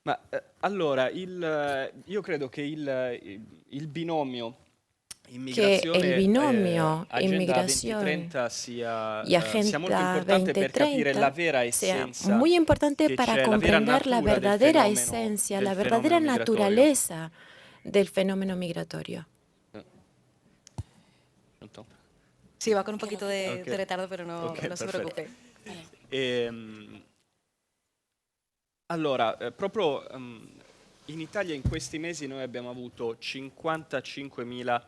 Ma allora, io credo che il binomio que el immigrazione, binomio Agenda inmigración 2030 y sia molto Agenda importante per capire la 2030 vera sea essenza muy importante che para c'è, la vera comprender la natura verdadera esencia, del la fenomeno verdadera migratorio. naturaleza del fenómeno migratorio. Eh, pronto? Sí, va con un Que no poquito quite. de Ok, retardo, pero no, ok, no se perfetto. preocupe. Ehm, allora, proprio in Italia in questi mesi noi abbiamo avuto 55.000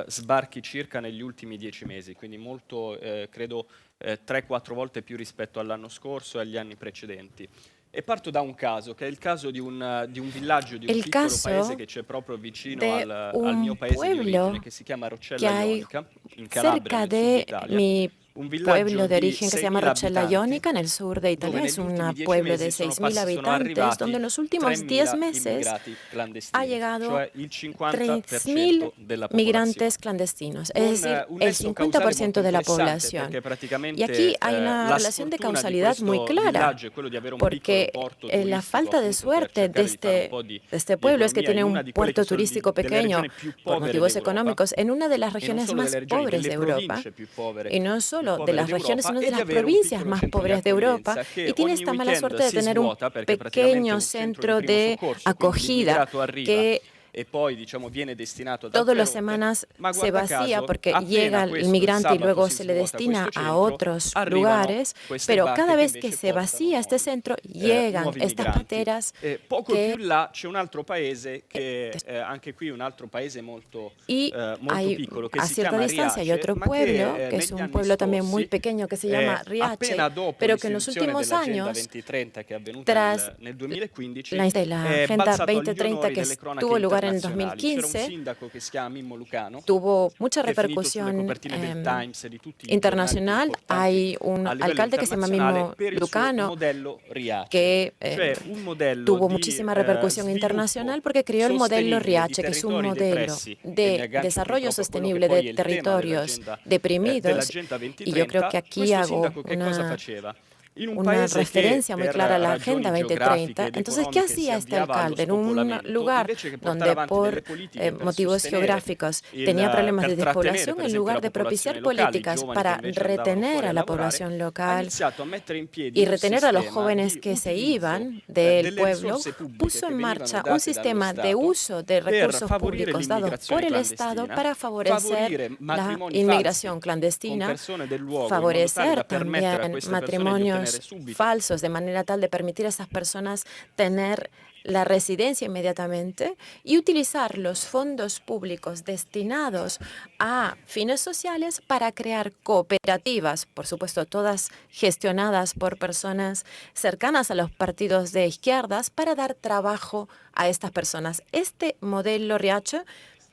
sbarchi circa negli ultimi 10 mesi, quindi molto, credo, 3-4 volte più rispetto all'anno scorso e agli anni precedenti. E parto da un caso, che è il caso di un villaggio, di un El piccolo paese caso che c'è proprio vicino de al mio un paese di origine, pueblo che si chiama que Roccella hay Ionica, in Calabria, cerca nel sud de Italia. mi Un villaggio pueblo de di origen que se llama 6.000 Rochella abitanti, Ionica en el sur de dove Italia. Es negli un ultimi 10 pueblo de mesi 6.000 sono habitantes donde arrivati en los últimos 10 3.000 meses immigrati ha clandestini, llegado cioè il 3.000 50% della migrantes popolazione. clandestinos, es Con decir, un el nesso causale molto 50% de la interessante, población. perché Y aquí praticamente hay una la relación de sfortuna di causalidad muy questo clara, villaggio è quello di avere un piccolo porque porto la turistico, falta de appunto per suerte cercare di fare un po' de este di pueblo es que economia in tiene un una di quelle che puerto sono turístico delle pequeño regioni più por povere motivos d'Europa, económicos en una de las e non regiones solo delle más regioni, pobres delle de Europa, province più povere y no più solo de povere las regiones, d'Europa, sino e de di las avere un provincias piccolo más centro di pobres de Europa, accoglienza che y tiene ogni esta mala weekend suerte de si tener un svuota perché praticamente è pequeño un centro di centro primo de soccorso, quindi acogida l'immigrato arriva que e poi diciamo viene destinato ad todas altre las rotte, semanas ma se guarda vacía caso, porque llega appena el questo il migrante y sabato luego si se le svuota destina questo a centro, otros arrivano lugares, queste pero barche cada che vez que invece se portano vacía este centro, llegan nuovi estas migranti. pateras Poco più que in là c'è un altro paese che anche qui un altro paese molto, y molto hay piccolo che a si cierta chiama distancia hay Riace, otro ma pueblo, che que es negli un anni pueblo también muy scorsi, pequeño que se llama Riache, appena dopo pero que en los l'istituzione últimos dell'Agenda años, 2030 che è avvenuta tras nel 2015, de la è Agenda balzato agli 2030 onori que delle cronache tuvo lugar en internazionali. C'era un 2015, sindaco che si chiama Mimmo Lucano, tuvo mucha che è finito sulle repercusión copertine del Times e di tutti i giornali più internacional. importanti Hay un a livello alcalde que se llama internazionale Mimo per il suo Lucano modello Riace, que cioè un modello tuvo di muchísima repercusión sviluppo internacional porque creó el modelo sostenibile di Riache, que es un territori modelo depressi, e mi de aggancio qui desarrollo proprio a quello che sostenible de poi è il tema territorios deprimidos. dell'Agenda Y yo creo 2030, que aquí questo hago sindaco che cosa faceva? In un una paese che referencia muy per clara a la ragioni Agenda geografiche 2030. ed Entonces, ¿qué economiche si hacía este avviava allo alcalde en un spopolamento, lugar invece che portare donde avanti delle por politiche per motivos sostenere geográficos tenía problemas de per trattenere despoblación? per En esempio la lugar de popolazione propiciar locale, i políticas giovani che para invece andavano retener fuori a a la lavorare, población ha local iniziato a mettere in piedi y un retener a los sistema jóvenes di que se utilizzo iban del delle pueblo, risorse pubbliche puso che en venivano marcha un date dallo sistema de Stato uso de per recursos favorire públicos dados por l'immigrazione el Estado clandestina, para favorecer favorire la matrimoni falsi inmigración con clandestina, persone del luogo, in modo tale favorecer da permettere a también queste persone di ottenere matrimonios subito falsos de manera tal de permitir a esas personas tener la residencia inmediatamente y utilizar los fondos públicos destinados a fines sociales para crear cooperativas, por supuesto todas gestionadas por personas cercanas a los partidos de izquierdas, para dar trabajo a estas personas. Este modelo Riacho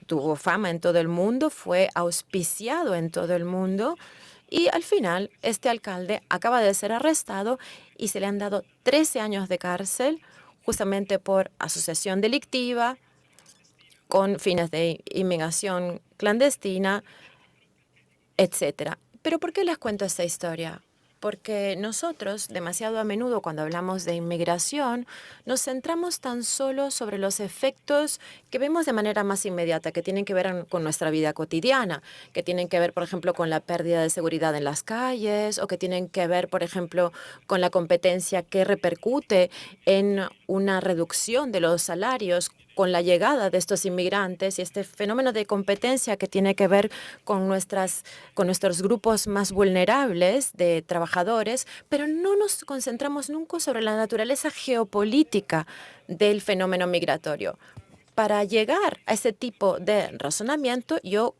tuvo fama en todo el mundo, fue auspiciado en todo el mundo y al final este alcalde acaba de ser arrestado y se le han dado 13 años de cárcel justamente por asociación delictiva con fines de inmigración clandestina, etcétera. Pero ¿por qué les cuento esta historia? Porque nosotros, demasiado a menudo, cuando hablamos de inmigración, nos centramos tan solo sobre los efectos que vemos de manera más inmediata, que tienen que ver con nuestra vida cotidiana, que tienen que ver, por ejemplo, con la pérdida de seguridad en las calles, o que tienen que ver, por ejemplo, con la competencia que repercute en una reducción de los salarios con la llegada de estos inmigrantes y este fenómeno de competencia que tiene que ver con nuestros grupos más vulnerables de trabajadores, pero no nos concentramos nunca sobre la naturaleza geopolítica del fenómeno migratorio. Para llegar a ese tipo de razonamiento, yo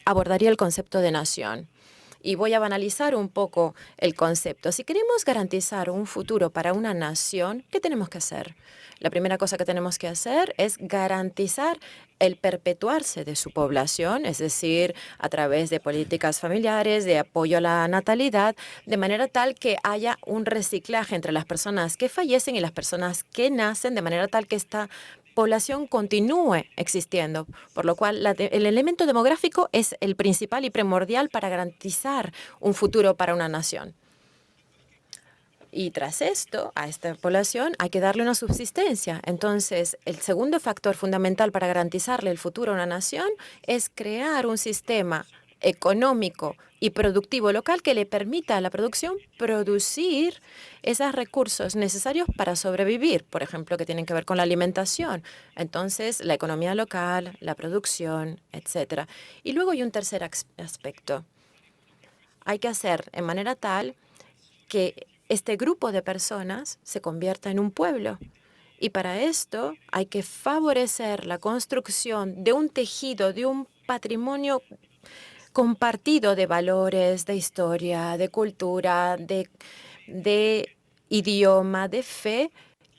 abordaría el concepto de nación. Y voy a banalizar un poco el concepto. Si queremos garantizar un futuro para una nación, ¿qué tenemos que hacer? La primera cosa que tenemos que hacer es garantizar el perpetuarse de su población, es decir, a través de políticas familiares, de apoyo a la natalidad, de manera tal que haya un reciclaje entre las personas que fallecen y las personas que nacen, de manera tal que esta población continúe existiendo, por lo cual el elemento demográfico es el principal y primordial para garantizar un futuro para una nación. Y tras esto, a esta población hay que darle una subsistencia. Entonces, el segundo factor fundamental para garantizarle el futuro a una nación es crear un sistema económico y productivo local que le permita a la producción producir esos recursos necesarios para sobrevivir, por ejemplo, que tienen que ver con la alimentación. Entonces, la economía local, la producción, etcétera. Y luego hay un tercer aspecto. Hay que hacer en manera tal que este grupo de personas se convierta en un pueblo. Y para esto hay que favorecer la construcción de un tejido, de un patrimonio compartido de valores, de historia, de cultura, de idioma, de fe,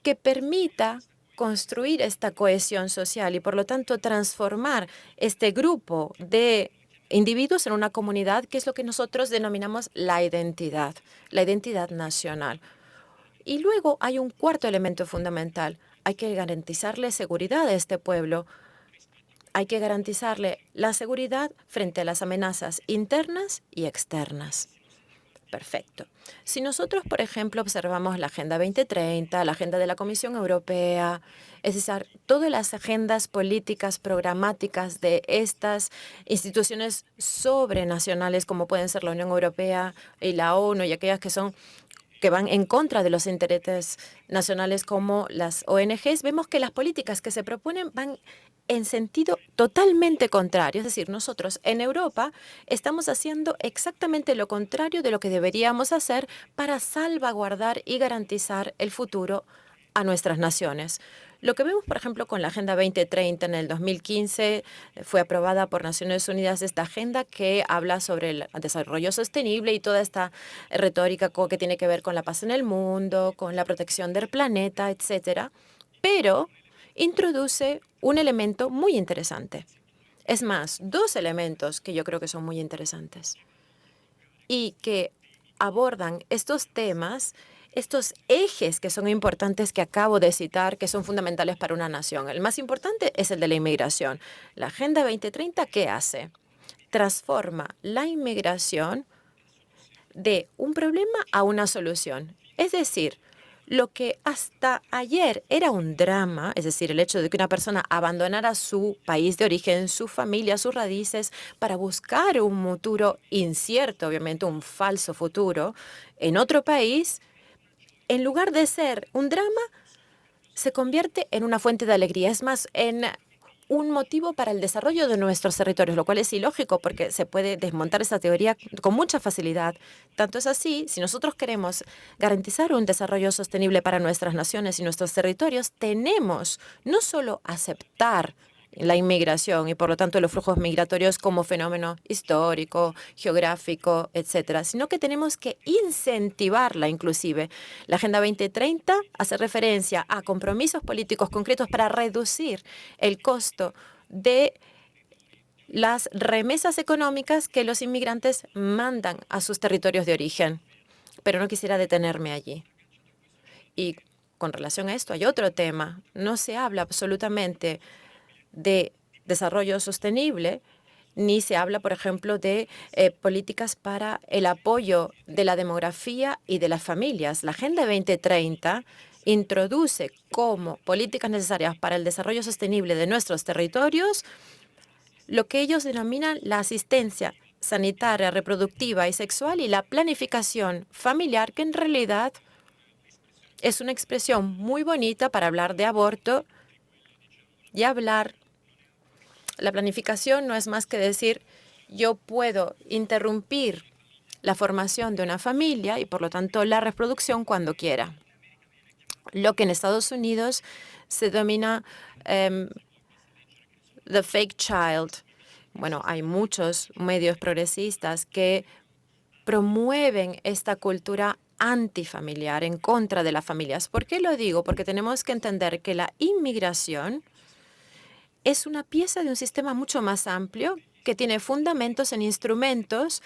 que permita construir esta cohesión social y, por lo tanto, transformar este grupo de individuos en una comunidad, que es lo que nosotros denominamos la identidad nacional. Y luego hay un cuarto elemento fundamental. Hay que garantizarle seguridad a este pueblo. Hay que garantizarle la seguridad frente a las amenazas internas y externas. Perfecto. Si nosotros, por ejemplo, observamos la Agenda 2030, la agenda de la Comisión Europea, es decir, todas las agendas políticas programáticas de estas instituciones sobrenacionales, como pueden ser la Unión Europea y la ONU, y aquellas que van en contra de los intereses nacionales como las ONGs, vemos que las políticas que se proponen van en sentido totalmente contrario. Es decir, nosotros en Europa estamos haciendo exactamente lo contrario de lo que deberíamos hacer para salvaguardar y garantizar el futuro a nuestras naciones. Lo que vemos, por ejemplo, con la Agenda 2030 en el 2015, fue aprobada por Naciones Unidas esta agenda que habla sobre el desarrollo sostenible y toda esta retórica que tiene que ver con la paz en el mundo, con la protección del planeta, etcétera. Pero introduce un elemento muy interesante. Es más, dos elementos que yo creo que son muy interesantes y que abordan estos temas, estos ejes que son importantes que acabo de citar, que son fundamentales para una nación. El más importante es el de la inmigración. La Agenda 2030, ¿qué hace? Transforma la inmigración de un problema a una solución. Es decir, lo que hasta ayer era un drama, es decir, el hecho de que una persona abandonara su país de origen, su familia, sus raíces, para buscar un futuro incierto, obviamente un falso futuro, en otro país, en lugar de ser un drama, se convierte en una fuente de alegría. Es más, en un motivo para el desarrollo de nuestros territorios, lo cual es ilógico porque se puede desmontar esa teoría con mucha facilidad. Tanto es así, si nosotros queremos garantizar un desarrollo sostenible para nuestras naciones y nuestros territorios, tenemos no solo aceptar la inmigración y, por lo tanto, los flujos migratorios como fenómeno histórico, geográfico, etcétera, sino que tenemos que incentivarla inclusive. La Agenda 2030 hace referencia a compromisos políticos concretos para reducir el costo de las remesas económicas que los inmigrantes mandan a sus territorios de origen. Pero no quisiera detenerme allí. Y con relación a esto hay otro tema. No se habla absolutamente de desarrollo sostenible, ni se habla, por ejemplo, de políticas para el apoyo de la demografía y de las familias. La Agenda 2030 introduce como políticas necesarias para el desarrollo sostenible de nuestros territorios lo que ellos denominan la asistencia sanitaria, reproductiva y sexual y la planificación familiar, que en realidad es una expresión muy bonita para hablar de aborto y hablar. La planificación no es más que decir, yo puedo interrumpir la formación de una familia y, por lo tanto, la reproducción cuando quiera. Lo que en Estados Unidos se denomina the fake child. Bueno, hay muchos medios progresistas que promueven esta cultura antifamiliar, en contra de las familias. ¿Por qué lo digo? Porque tenemos que entender que la inmigración es una pieza de un sistema mucho más amplio que tiene fundamentos en instrumentos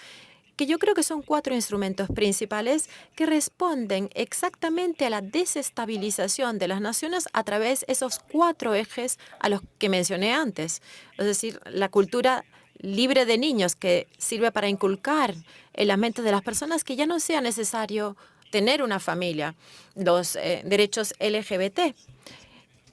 que yo creo que son 4 instrumentos principales que responden exactamente a la desestabilización de las naciones a través de esos 4 ejes a los que mencioné antes. Es decir, la cultura libre de niños, que sirve para inculcar en la mente de las personas que ya no sea necesario tener una familia, los derechos LGBT,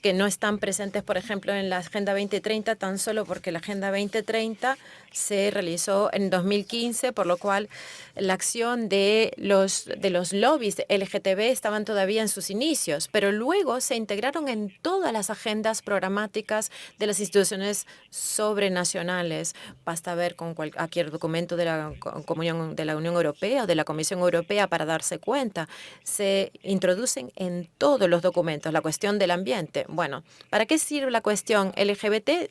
que no están presentes, por ejemplo, en la Agenda 2030, tan solo porque la Agenda 2030 se realizó en 2015, por lo cual la acción de los lobbies LGTB estaban todavía en sus inicios, pero luego se integraron en todas las agendas programáticas de las instituciones sobrenacionales. Basta ver con cualquier documento de la de la Unión Europea o de la Comisión Europea para darse cuenta. Se introducen en todos los documentos la cuestión del ambiente. Bueno, ¿para qué sirve la cuestión LGBT?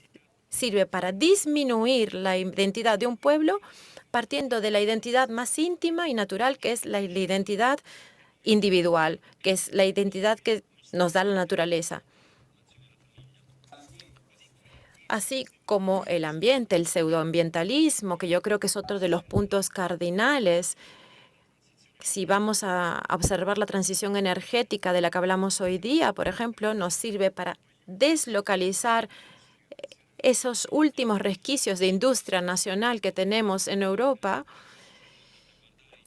Sirve para disminuir la identidad de un pueblo partiendo de la identidad más íntima y natural, que es la identidad individual, que es la identidad que nos da la naturaleza. Así como el ambiente, el pseudoambientalismo, que yo creo que es otro de los puntos cardinales. Si vamos a observar la transición energética de la que hablamos hoy día, por ejemplo, nos sirve para deslocalizar esos últimos resquicios de industria nacional que tenemos en Europa.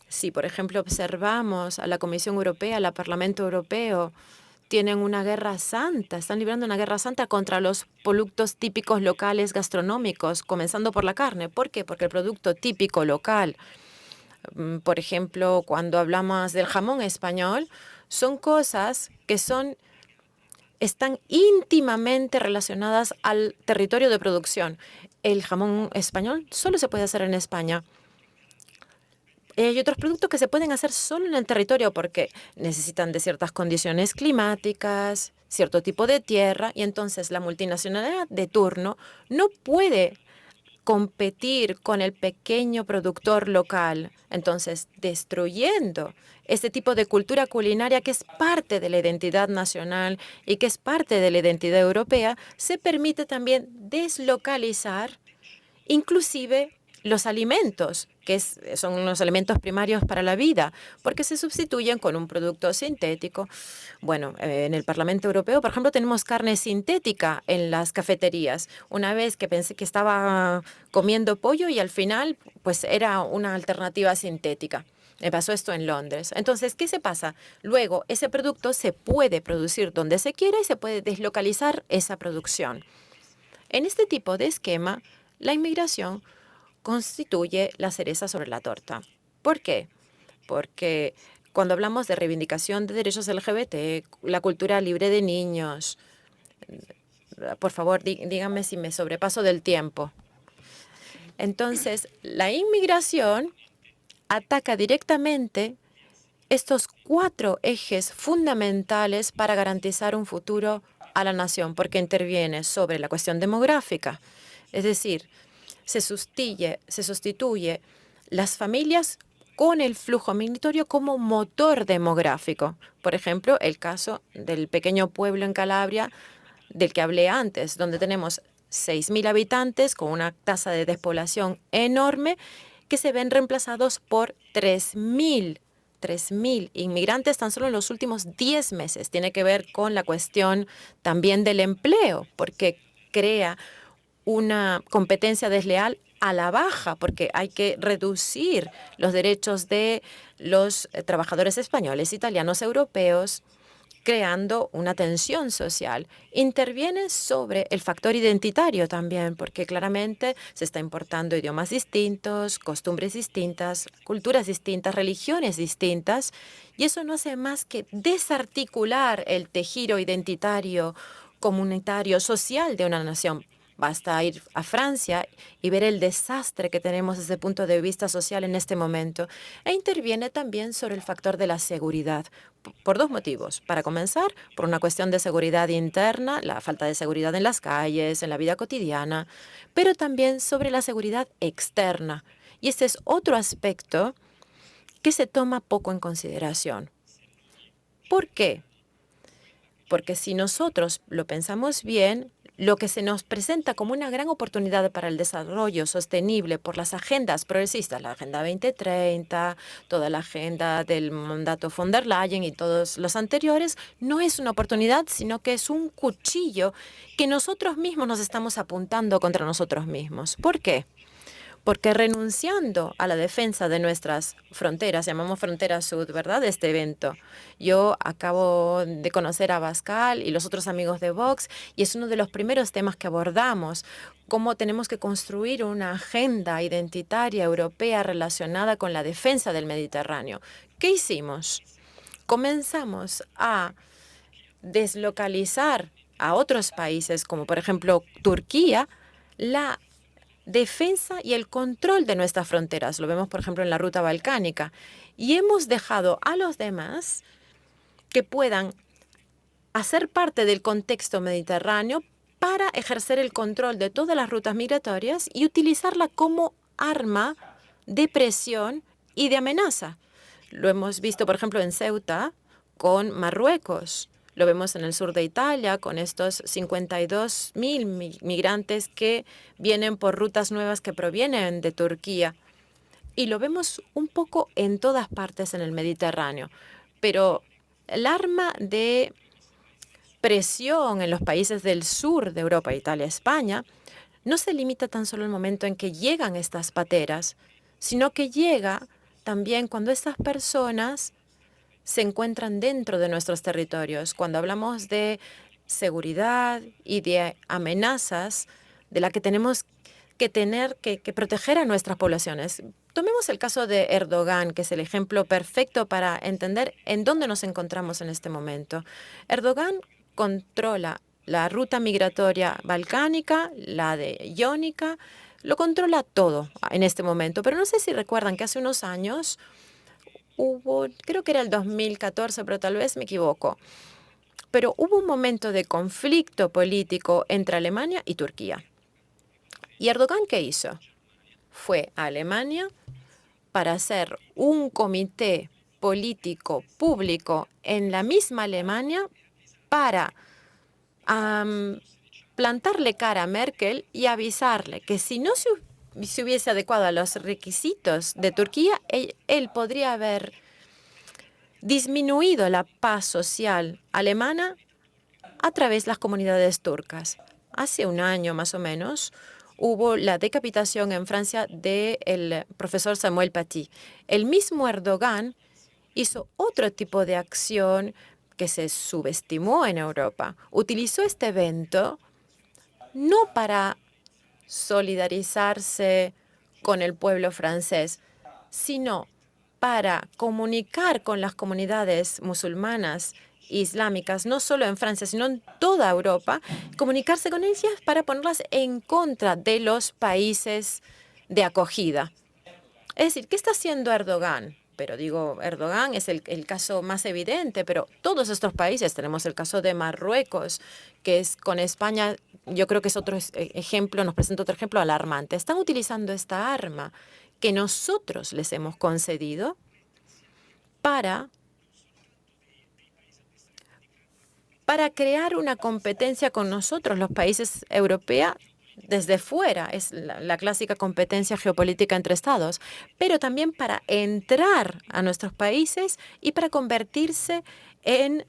Si, por ejemplo, observamos a la Comisión Europea, al Parlamento Europeo, tienen una guerra santa, están librando una guerra santa contra los productos típicos locales gastronómicos, comenzando por la carne. ¿Por qué? Porque el producto típico local, por ejemplo, cuando hablamos del jamón español, son cosas que están íntimamente relacionadas al territorio de producción. El jamón español solo se puede hacer en España. Hay otros productos que se pueden hacer solo en el territorio porque necesitan de ciertas condiciones climáticas, cierto tipo de tierra, y entonces la multinacionalidad de turno no puede competir con el pequeño productor local, entonces destruyendo este tipo de cultura culinaria que es parte de la identidad nacional y que es parte de la identidad europea, se permite también deslocalizar inclusive los alimentos, que son los alimentos primarios para la vida, porque se sustituyen con un producto sintético. Bueno, en el Parlamento Europeo, por ejemplo, tenemos carne sintética en las cafeterías. Una vez que pensé que estaba comiendo pollo y al final, pues era una alternativa sintética. Me pasó esto en Londres. Entonces, ¿qué se pasa? Luego, ese producto se puede producir donde se quiera y se puede deslocalizar esa producción. En este tipo de esquema, la inmigración constituye la cereza sobre la torta. ¿Por qué? Porque cuando hablamos de reivindicación de derechos LGBT, la cultura libre de niños, por favor, díganme si me sobrepaso del tiempo. Entonces, la inmigración ataca directamente estos 4 ejes fundamentales para garantizar un futuro a la nación, porque interviene sobre la cuestión demográfica, es decir, se sustituye las familias con el flujo migratorio como motor demográfico. Por ejemplo, el caso del pequeño pueblo en Calabria del que hablé antes, donde tenemos 6.000 habitantes con una tasa de despoblación enorme que se ven reemplazados por 3.000 inmigrantes tan solo en los últimos 10 meses. Tiene que ver con la cuestión también del empleo, porque crea una competencia desleal a la baja, porque hay que reducir los derechos de los trabajadores españoles, italianos, europeos, creando una tensión social. Interviene sobre el factor identitario también, porque claramente se está importando idiomas distintos, costumbres distintas, culturas distintas, religiones distintas, y eso no hace más que desarticular el tejido identitario, comunitario, social de una nación. Basta ir a Francia y ver el desastre que tenemos desde el punto de vista social en este momento. E interviene también sobre el factor de la seguridad, por 2 motivos. Para comenzar, por una cuestión de seguridad interna, la falta de seguridad en las calles, en la vida cotidiana, pero también sobre la seguridad externa. Y este es otro aspecto que se toma poco en consideración. ¿Por qué? Porque si nosotros lo pensamos bien, lo que se nos presenta como una gran oportunidad para el desarrollo sostenible por las agendas progresistas, la Agenda 2030, toda la agenda del mandato von der Leyen y todos los anteriores, no es una oportunidad, sino que es un cuchillo que nosotros mismos nos estamos apuntando contra nosotros mismos. ¿Por qué? porque renunciando a la defensa de nuestras fronteras, llamamos Frontera Sur, ¿verdad?, este evento. Yo acabo de conocer a Abascal y los otros amigos de Vox, y es uno de los primeros temas que abordamos, cómo tenemos que construir una agenda identitaria europea relacionada con la defensa del Mediterráneo. ¿Qué hicimos? Comenzamos a deslocalizar a otros países, como por ejemplo Turquía, la defensa y el control de nuestras fronteras. Lo vemos, por ejemplo, en la ruta balcánica. Y hemos dejado a los demás que puedan hacer parte del contexto mediterráneo para ejercer el control de todas las rutas migratorias y utilizarla como arma de presión y de amenaza. Lo hemos visto, por ejemplo, en Ceuta con Marruecos. Lo vemos en el sur de Italia con estos 52.000 migrantes que vienen por rutas nuevas que provienen de Turquía. Y lo vemos un poco en todas partes en el Mediterráneo. Pero el arma de presión en los países del sur de Europa, Italia, España, no se limita tan solo al momento en que llegan estas pateras, sino que llega también cuando estas personas se encuentran dentro de nuestros territorios. Cuando hablamos de seguridad y de amenazas de la que tenemos que proteger a nuestras poblaciones. Tomemos el caso de Erdogan, que es el ejemplo perfecto para entender en dónde nos encontramos en este momento. Erdogan controla la ruta migratoria balcánica, la de Iónica, lo controla todo en este momento. Pero no sé si recuerdan que hace unos años creo que era el 2014, pero tal vez me equivoco, pero hubo un momento de conflicto político entre Alemania y Turquía. ¿Y Erdogan qué hizo? Fue a Alemania para hacer un comité político público en la misma Alemania para plantarle cara a Merkel y avisarle que si no se hubiese adecuado a los requisitos de Turquía, él podría haber disminuido la paz social alemana a través de las comunidades turcas. Hace un año más o menos hubo la decapitación en Francia del profesor Samuel Paty. El mismo Erdogan hizo otro tipo de acción que se subestimó en Europa. Utilizó este evento no para solidarizarse con el pueblo francés, sino para comunicar con las comunidades musulmanas islámicas, no solo en Francia, sino en toda Europa, comunicarse con ellas para ponerlas en contra de los países de acogida. Es decir, ¿qué está haciendo Erdogan? Pero digo, Erdogan es el caso más evidente, pero todos estos países, tenemos el caso de Marruecos, que es con España, yo creo que es otro ejemplo, nos presenta otro ejemplo alarmante. Están utilizando esta arma que nosotros les hemos concedido para crear una competencia con nosotros, los países europeos, desde fuera. Es la clásica competencia geopolítica entre estados, pero también para entrar a nuestros países y para convertirse en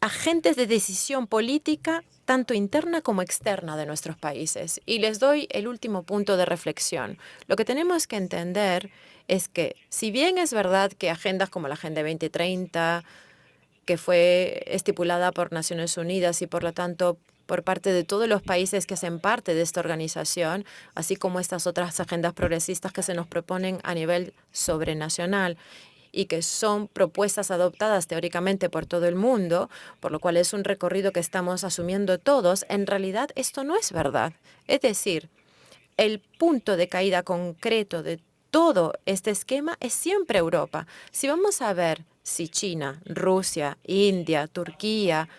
agentes de decisión política, tanto interna como externa de nuestros países. Y les doy el último punto de reflexión. Lo que tenemos que entender es que, si bien es verdad que agendas como la Agenda 2030, que fue estipulada por Naciones Unidas y por lo tanto por parte de todos los países que hacen parte de esta organización, así como estas otras agendas progresistas que se nos proponen a nivel sobrenacional y que son propuestas adoptadas teóricamente por todo el mundo, por lo cual es un recorrido que estamos asumiendo todos, en realidad esto no es verdad. Es decir, el punto de caída concreto de todo este esquema es siempre Europa. Si vamos a ver si China, Rusia, India, Turquía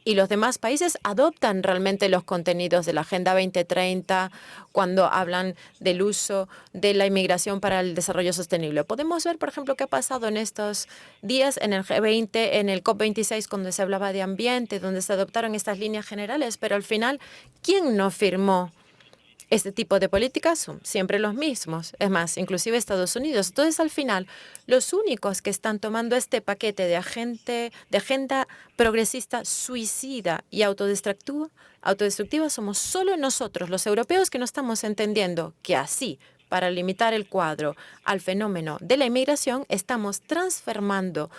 y los demás países adoptan realmente los contenidos de la Agenda 2030 cuando hablan del uso de la inmigración para el desarrollo sostenible. Podemos ver, por ejemplo, qué ha pasado en estos días en el G20, en el COP26, cuando se hablaba de ambiente, donde se adoptaron estas líneas generales, pero al final, ¿quién no firmó este tipo de políticas? Son siempre los mismos, es más, inclusive Estados Unidos. Entonces, al final, los únicos que están tomando este paquete de agenda progresista suicida y autodestructiva somos solo nosotros, los europeos, que no estamos entendiendo que así, para limitar el cuadro al fenómeno de la inmigración, estamos transformando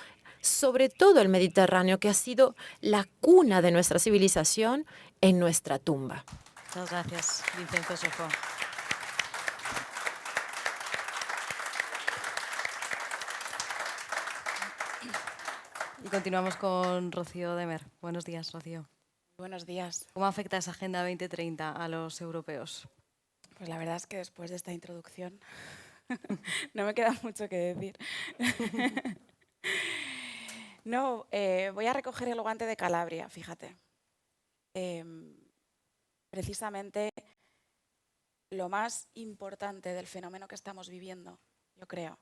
sobre todo el Mediterráneo, que ha sido la cuna de nuestra civilización, en nuestra tumba. Muchas gracias, Vincenzo Sofó. Y continuamos con Rocío Demer. Buenos días, Rocío. Buenos días. ¿Cómo afecta esa Agenda 2030 a los europeos? Pues la verdad es que después de esta introducción no me queda mucho que decir. No, voy a recoger el guante de Calabria, fíjate. Precisamente lo más importante del fenómeno que estamos viviendo, yo creo,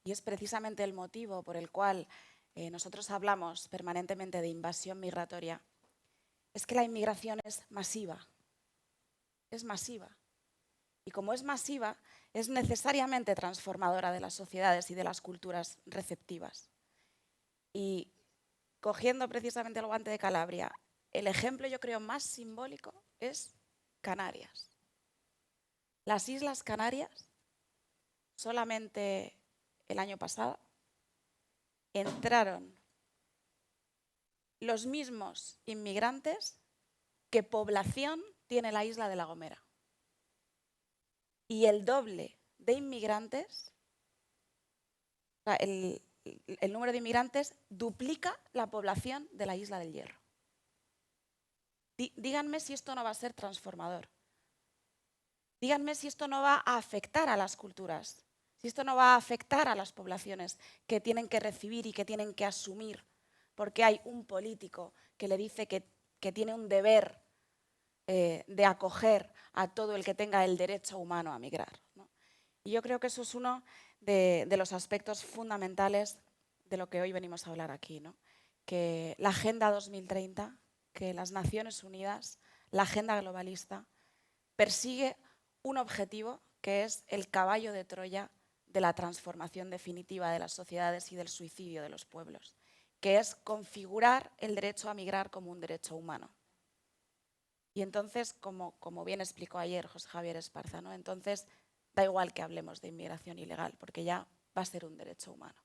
y es precisamente el motivo por el cual nosotros hablamos permanentemente de invasión migratoria, es que la inmigración es masiva. Es masiva. Y como es masiva, es necesariamente transformadora de las sociedades y de las culturas receptivas. Y cogiendo precisamente el guante de Calabria, el ejemplo yo creo más simbólico es Canarias. Las Islas Canarias, solamente el año pasado, entraron los mismos inmigrantes que población tiene la isla de La Gomera. Y el doble de inmigrantes, o sea, el número de inmigrantes duplica la población de la Isla del Hierro. Díganme si esto no va a ser transformador. Díganme si esto no va a afectar a las culturas, si esto no va a afectar a las poblaciones que tienen que recibir y que tienen que asumir, porque hay un político que le dice que tiene un deber de acoger a todo el que tenga el derecho humano a migrar, ¿no? Y yo creo que eso es uno de los aspectos fundamentales de lo que hoy venimos a hablar aquí, ¿no? Que la Agenda 2030, que las Naciones Unidas, la agenda globalista, persigue un objetivo que es el caballo de Troya de la transformación definitiva de las sociedades y del suicidio de los pueblos, que es configurar el derecho a migrar como un derecho humano. Y entonces, como bien explicó ayer José Javier Esparza, ¿no? Entonces da igual que hablemos de inmigración ilegal, porque ya va a ser un derecho humano,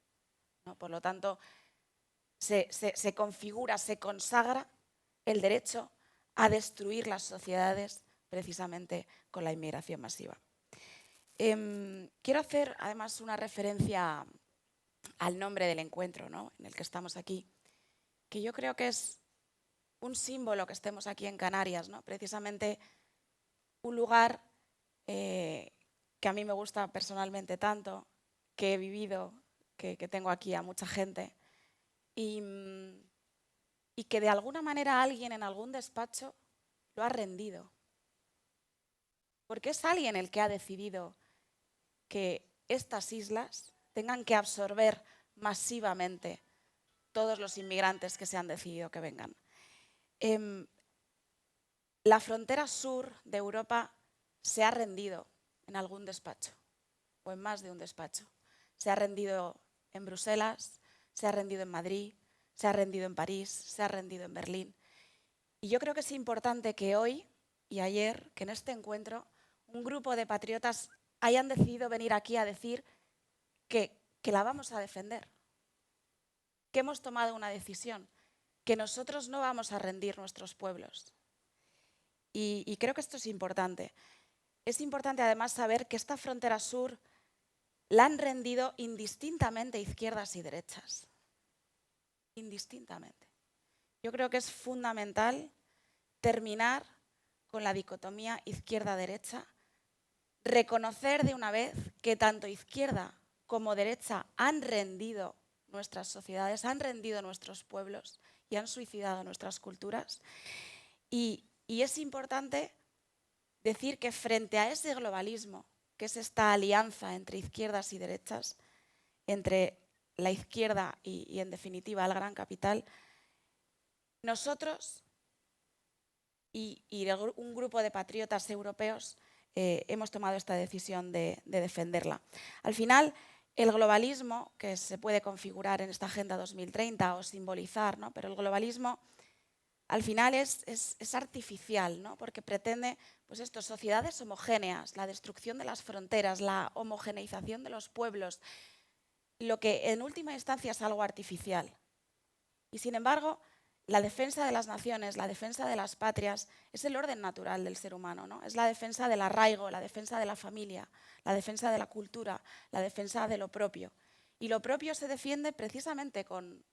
¿no? Por lo tanto, se configura, se consagra el derecho a destruir las sociedades precisamente con la inmigración masiva. Quiero hacer además una referencia al nombre del encuentro, ¿no?, en el que estamos aquí, que yo creo que es un símbolo que estemos aquí en Canarias, ¿no? Precisamente un lugar que a mí me gusta personalmente tanto, que he vivido, que tengo aquí a mucha gente, y que de alguna manera alguien en algún despacho lo ha rendido. Porque es alguien el que ha decidido que estas islas tengan que absorber masivamente todos los inmigrantes que se han decidido que vengan. La frontera sur de Europa se ha rendido en algún despacho, o en más de un despacho. Se ha rendido en Bruselas, se ha rendido en Madrid, se ha rendido en París, se ha rendido en Berlín. Y yo creo que es importante que hoy y ayer, que en este encuentro, un grupo de patriotas hayan decidido venir aquí a decir que la vamos a defender, que hemos tomado una decisión, que nosotros no vamos a rendir nuestros pueblos. Y creo que esto es importante. Es importante además saber que esta frontera sur la han rendido indistintamente izquierdas y derechas. Indistintamente. Yo creo que es fundamental terminar con la dicotomía izquierda-derecha, reconocer de una vez que tanto izquierda como derecha han rendido nuestras sociedades, han rendido nuestros pueblos y han suicidado nuestras culturas. Y es importante decir que frente a ese globalismo, que es esta alianza entre izquierdas y derechas, entre la izquierda y en definitiva el gran capital, nosotros y un grupo de patriotas europeos hemos tomado esta decisión de defenderla. Al final, el globalismo, que se puede configurar en esta Agenda 2030 o simbolizar, ¿no?, pero el globalismo al final es artificial, ¿no? Porque pretende, pues esto, sociedades homogéneas, la destrucción de las fronteras, la homogeneización de los pueblos, lo que en última instancia es algo artificial. Y sin embargo, la defensa de las naciones, la defensa de las patrias, es el orden natural del ser humano, ¿no? Es la defensa del arraigo, la defensa de la familia, la defensa de la cultura, la defensa de lo propio. Y lo propio se defiende precisamente con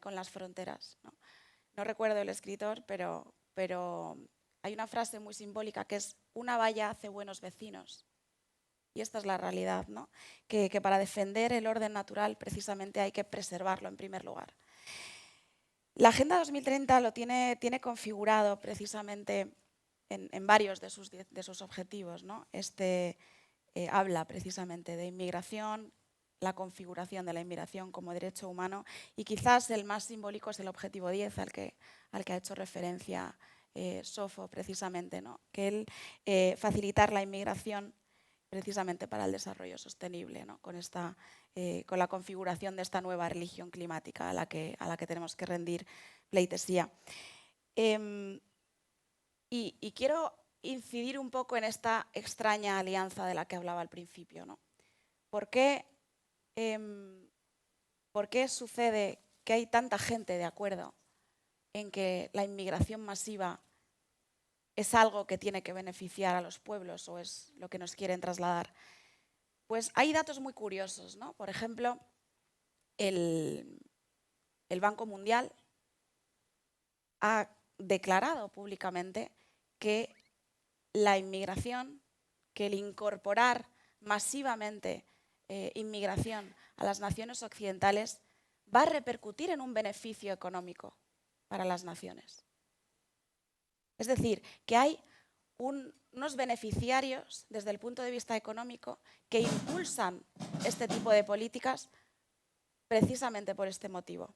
las fronteras, ¿no? No recuerdo el escritor, pero hay una frase muy simbólica que es: una valla hace buenos vecinos. Y esta es la realidad, ¿no? Que para defender el orden natural precisamente hay que preservarlo en primer lugar. La Agenda 2030 lo tiene configurado precisamente en varios de sus objetivos, ¿no? Habla precisamente de inmigración, la configuración de la inmigración como derecho humano, y quizás el más simbólico es el objetivo 10 al que ha hecho referencia Sofo precisamente, ¿no? Que él facilitar la inmigración precisamente para el desarrollo sostenible, ¿no? Con la configuración de esta nueva religión climática a la que tenemos que rendir pleitesía. Y quiero incidir un poco en esta extraña alianza de la que hablaba al principio, ¿no? ¿Por qué sucede que hay tanta gente de acuerdo en que la inmigración masiva es algo que tiene que beneficiar a los pueblos o es lo que nos quieren trasladar? Pues hay datos muy curiosos, ¿no? Por ejemplo, el Banco Mundial ha declarado públicamente que la inmigración, que el incorporar masivamente inmigración a las naciones occidentales va a repercutir en un beneficio económico para las naciones. Es decir, que hay unos beneficiarios desde el punto de vista económico que impulsan este tipo de políticas precisamente por este motivo.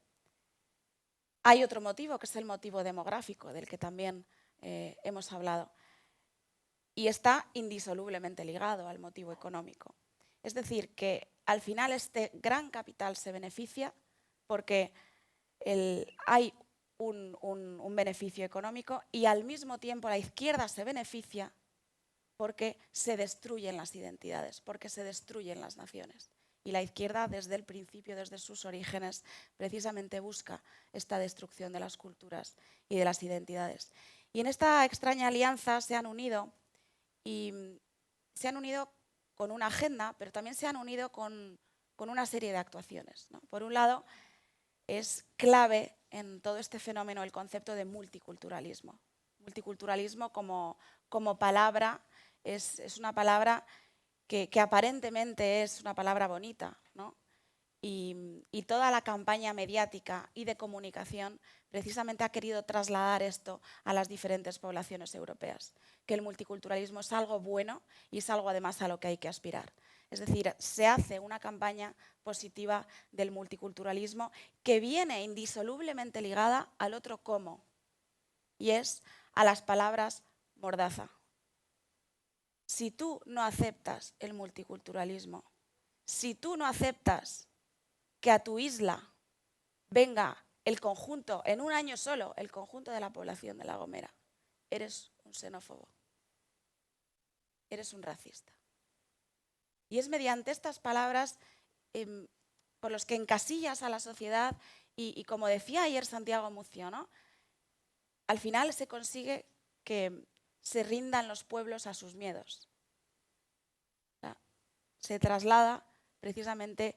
Hay otro motivo, que es el motivo demográfico, del que también hemos hablado, y está indisolublemente ligado al motivo económico. Es decir, que al final este gran capital se beneficia porque hay un beneficio económico, y al mismo tiempo la izquierda se beneficia porque se destruyen las identidades, porque se destruyen las naciones. Y la izquierda, desde el principio, desde sus orígenes, precisamente busca esta destrucción de las culturas y de las identidades. Y en esta extraña alianza se han unido, y se han unido con una agenda, pero también se han unido con una serie de actuaciones, ¿no? Por un lado, es clave en todo este fenómeno el concepto de multiculturalismo. Multiculturalismo como palabra es una palabra que aparentemente es una palabra bonita, ¿no? Y toda la campaña mediática y de comunicación precisamente ha querido trasladar esto a las diferentes poblaciones europeas, que el multiculturalismo es algo bueno y es algo además a lo que hay que aspirar. Es decir, se hace una campaña positiva del multiculturalismo que viene indisolublemente ligada al otro cómo, y es a las palabras mordaza. Si tú no aceptas el multiculturalismo, si tú no aceptas que a tu isla venga el conjunto, en un año solo, el conjunto de la población de La Gomera, eres un xenófobo, eres un racista. Y es mediante estas palabras por los que encasillas a la sociedad y como decía ayer Santiago Mucio, ¿no? Al final se consigue que se rindan los pueblos a sus miedos. O sea, se traslada precisamente,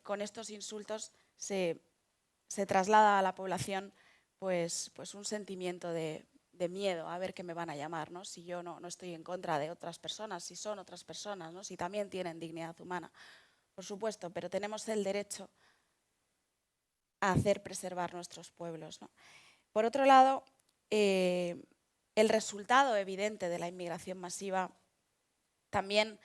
con estos insultos, se traslada a la población pues un sentimiento de miedo a ver qué me van a llamar, ¿no? Si yo no estoy en contra de otras personas, si son otras personas, ¿no? Si también tienen dignidad humana, por supuesto, pero tenemos el derecho a hacer preservar nuestros pueblos, ¿no? Por otro lado, el resultado evidente de la inmigración masiva también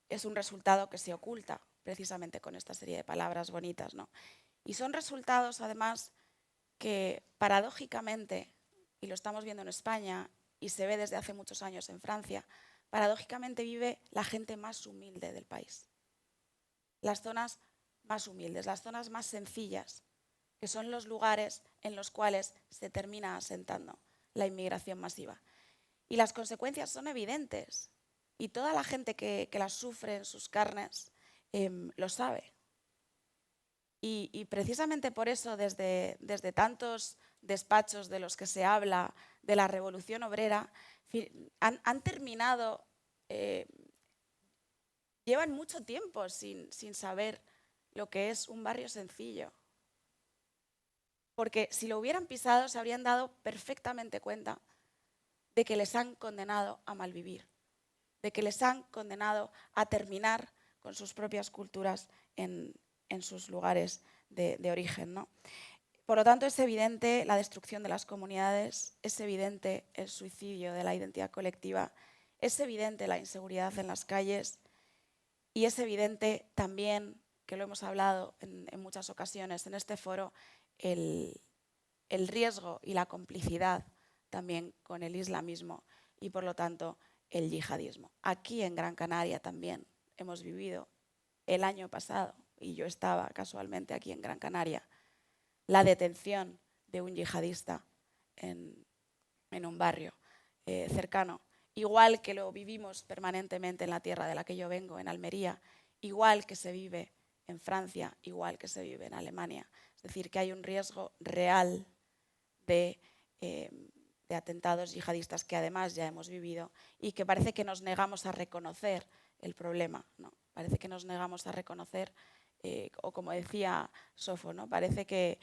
es un resultado que se oculta precisamente con esta serie de palabras bonitas, ¿no? Y son resultados, además, que paradójicamente, y lo estamos viendo en España y se ve desde hace muchos años en Francia, paradójicamente vive la gente más humilde del país. Las zonas más humildes, las zonas más sencillas, que son los lugares en los cuales se termina asentando la inmigración masiva. Y las consecuencias son evidentes. Y toda la gente que las sufre en sus carnes lo sabe. Y precisamente por eso, desde tantos despachos de los que se habla de la revolución obrera, han terminado, llevan mucho tiempo sin saber lo que es un barrio sencillo. Porque si lo hubieran pisado, se habrían dado perfectamente cuenta de que les han condenado a malvivir, de que les han condenado a terminar con sus propias culturas en sus lugares de origen, ¿no? Por lo tanto, es evidente la destrucción de las comunidades, es evidente el suicidio de la identidad colectiva, es evidente la inseguridad en las calles y es evidente también, que lo hemos hablado en muchas ocasiones en este foro, el riesgo y la complicidad también con el islamismo y, por lo tanto, el yihadismo. Aquí en Gran Canaria también hemos vivido el año pasado, y yo estaba casualmente aquí en Gran Canaria, la detención de un yihadista en un barrio cercano, igual que lo vivimos permanentemente en la tierra de la que yo vengo, en Almería, igual que se vive en Francia, igual que se vive en Alemania. Es decir, que hay un riesgo real de atentados yihadistas que además ya hemos vivido y que parece que nos negamos a reconocer el problema, ¿no? Parece que nos negamos a reconocer, o como decía Sofo, ¿no? Parece que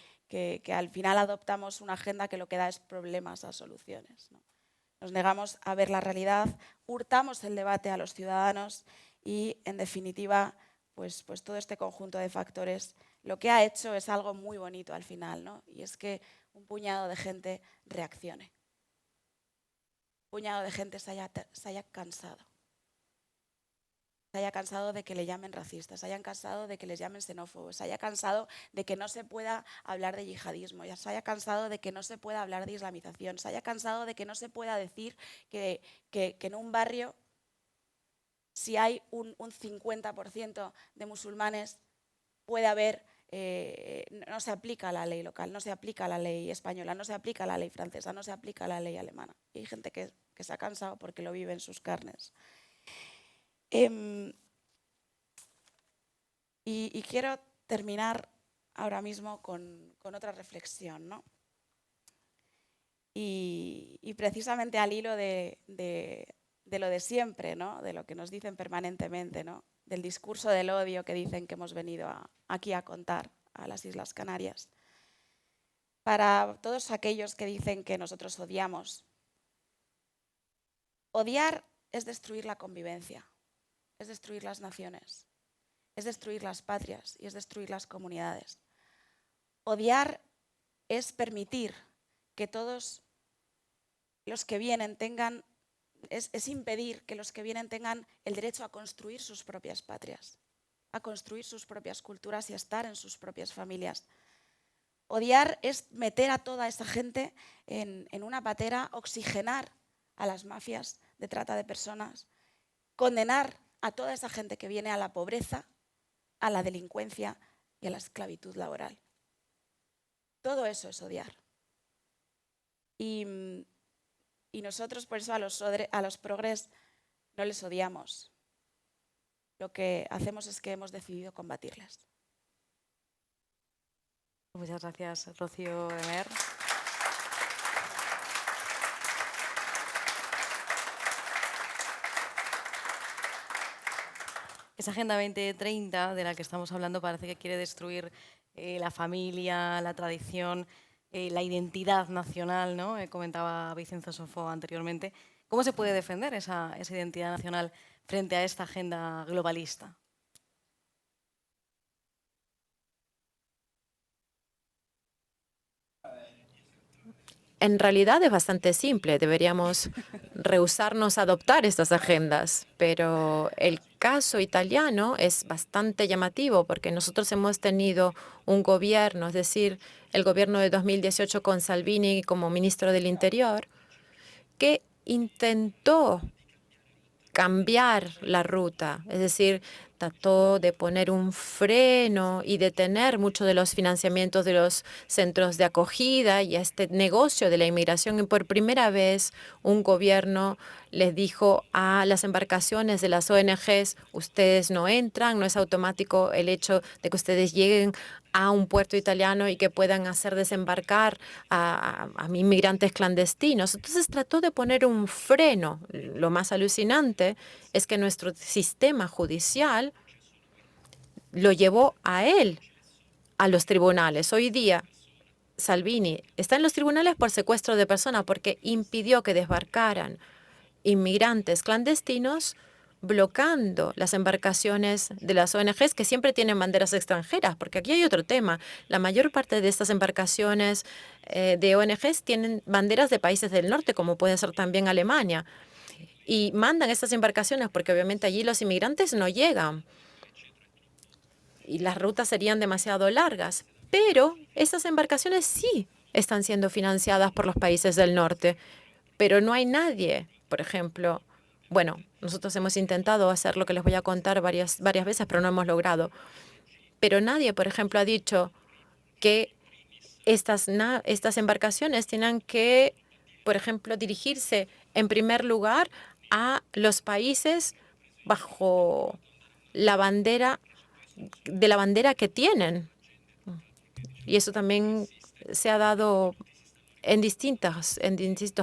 al final adoptamos una agenda que lo que da es problemas a soluciones, ¿no? Nos negamos a ver la realidad, hurtamos el debate a los ciudadanos y, en definitiva, pues todo este conjunto de factores lo que ha hecho es algo muy bonito al final, ¿no? Y es que un puñado de gente reaccione. Un puñado de gente se haya cansado. Se haya cansado de que le llamen racistas, se hayan cansado de que les llamen xenófobos, se haya cansado de que no se pueda hablar de yihadismo, se haya cansado de que no se pueda hablar de islamización, se haya cansado de que no se pueda decir que en un barrio, si hay un 50% de musulmanes, puede haber, no se aplica la ley local, no se aplica la ley española, no se aplica la ley francesa, no se aplica la ley alemana. Y hay gente que se ha cansado porque lo vive en sus carnes. Y quiero terminar ahora mismo con otra reflexión, ¿no? Y precisamente al hilo de lo de siempre, ¿no? De lo que nos dicen permanentemente, ¿no? Del discurso del odio que dicen que hemos venido aquí a contar a las Islas Canarias. Para todos aquellos que dicen que nosotros odiamos, odiar es destruir la convivencia, es destruir las naciones, es destruir las patrias y es destruir las comunidades. Odiar es permitir que todos los que vienen tengan, es impedir que los que vienen tengan el derecho a construir sus propias patrias, a construir sus propias culturas y a estar en sus propias familias. Odiar es meter a toda esa gente en una patera, oxigenar a las mafias de trata de personas, condenar a toda esa gente que viene a la pobreza, a la delincuencia y a la esclavitud laboral. Todo eso es odiar. Y nosotros por eso a los progres no les odiamos. Lo que hacemos es que hemos decidido combatirles. Muchas gracias, Rocío de Mer. Esa Agenda 2030 de la que estamos hablando parece que quiere destruir la familia, la tradición, la identidad nacional, ¿no? Comentaba Vicenzo Sofo anteriormente. ¿Cómo se puede defender esa identidad nacional frente a esta agenda globalista? En realidad es bastante simple, deberíamos rehusarnos a adoptar estas agendas, pero el caso italiano es bastante llamativo porque nosotros hemos tenido un gobierno, es decir, el gobierno de 2018 con Salvini como ministro del Interior, que intentó cambiar la ruta, es decir, trató de poner un freno y detener mucho de los financiamientos de los centros de acogida y este negocio de la inmigración. Y por primera vez un gobierno les dijo a las embarcaciones de las ONGs, ustedes no entran, no es automático el hecho de que ustedes lleguen a un puerto italiano y que puedan hacer desembarcar a inmigrantes clandestinos. Entonces trató de poner un freno. Lo más alucinante es que nuestro sistema judicial lo llevó a él, a los tribunales. Hoy día, Salvini está en los tribunales por secuestro de personas porque impidió que desbarcaran inmigrantes clandestinos, bloqueando las embarcaciones de las ONGs que siempre tienen banderas extranjeras, porque aquí hay otro tema. La mayor parte de estas embarcaciones de ONGs tienen banderas de países del norte, como puede ser también Alemania, y mandan estas embarcaciones porque obviamente allí los inmigrantes no llegan y las rutas serían demasiado largas. Pero estas embarcaciones sí están siendo financiadas por los países del norte, pero no hay nadie, por ejemplo. Bueno, nosotros hemos intentado hacer lo que les voy a contar varias veces, pero no hemos logrado. Pero nadie, por ejemplo, ha dicho que estas embarcaciones tienen que, por ejemplo, dirigirse en primer lugar a los países bajo la bandera que tienen. Y eso también se ha dado en distintos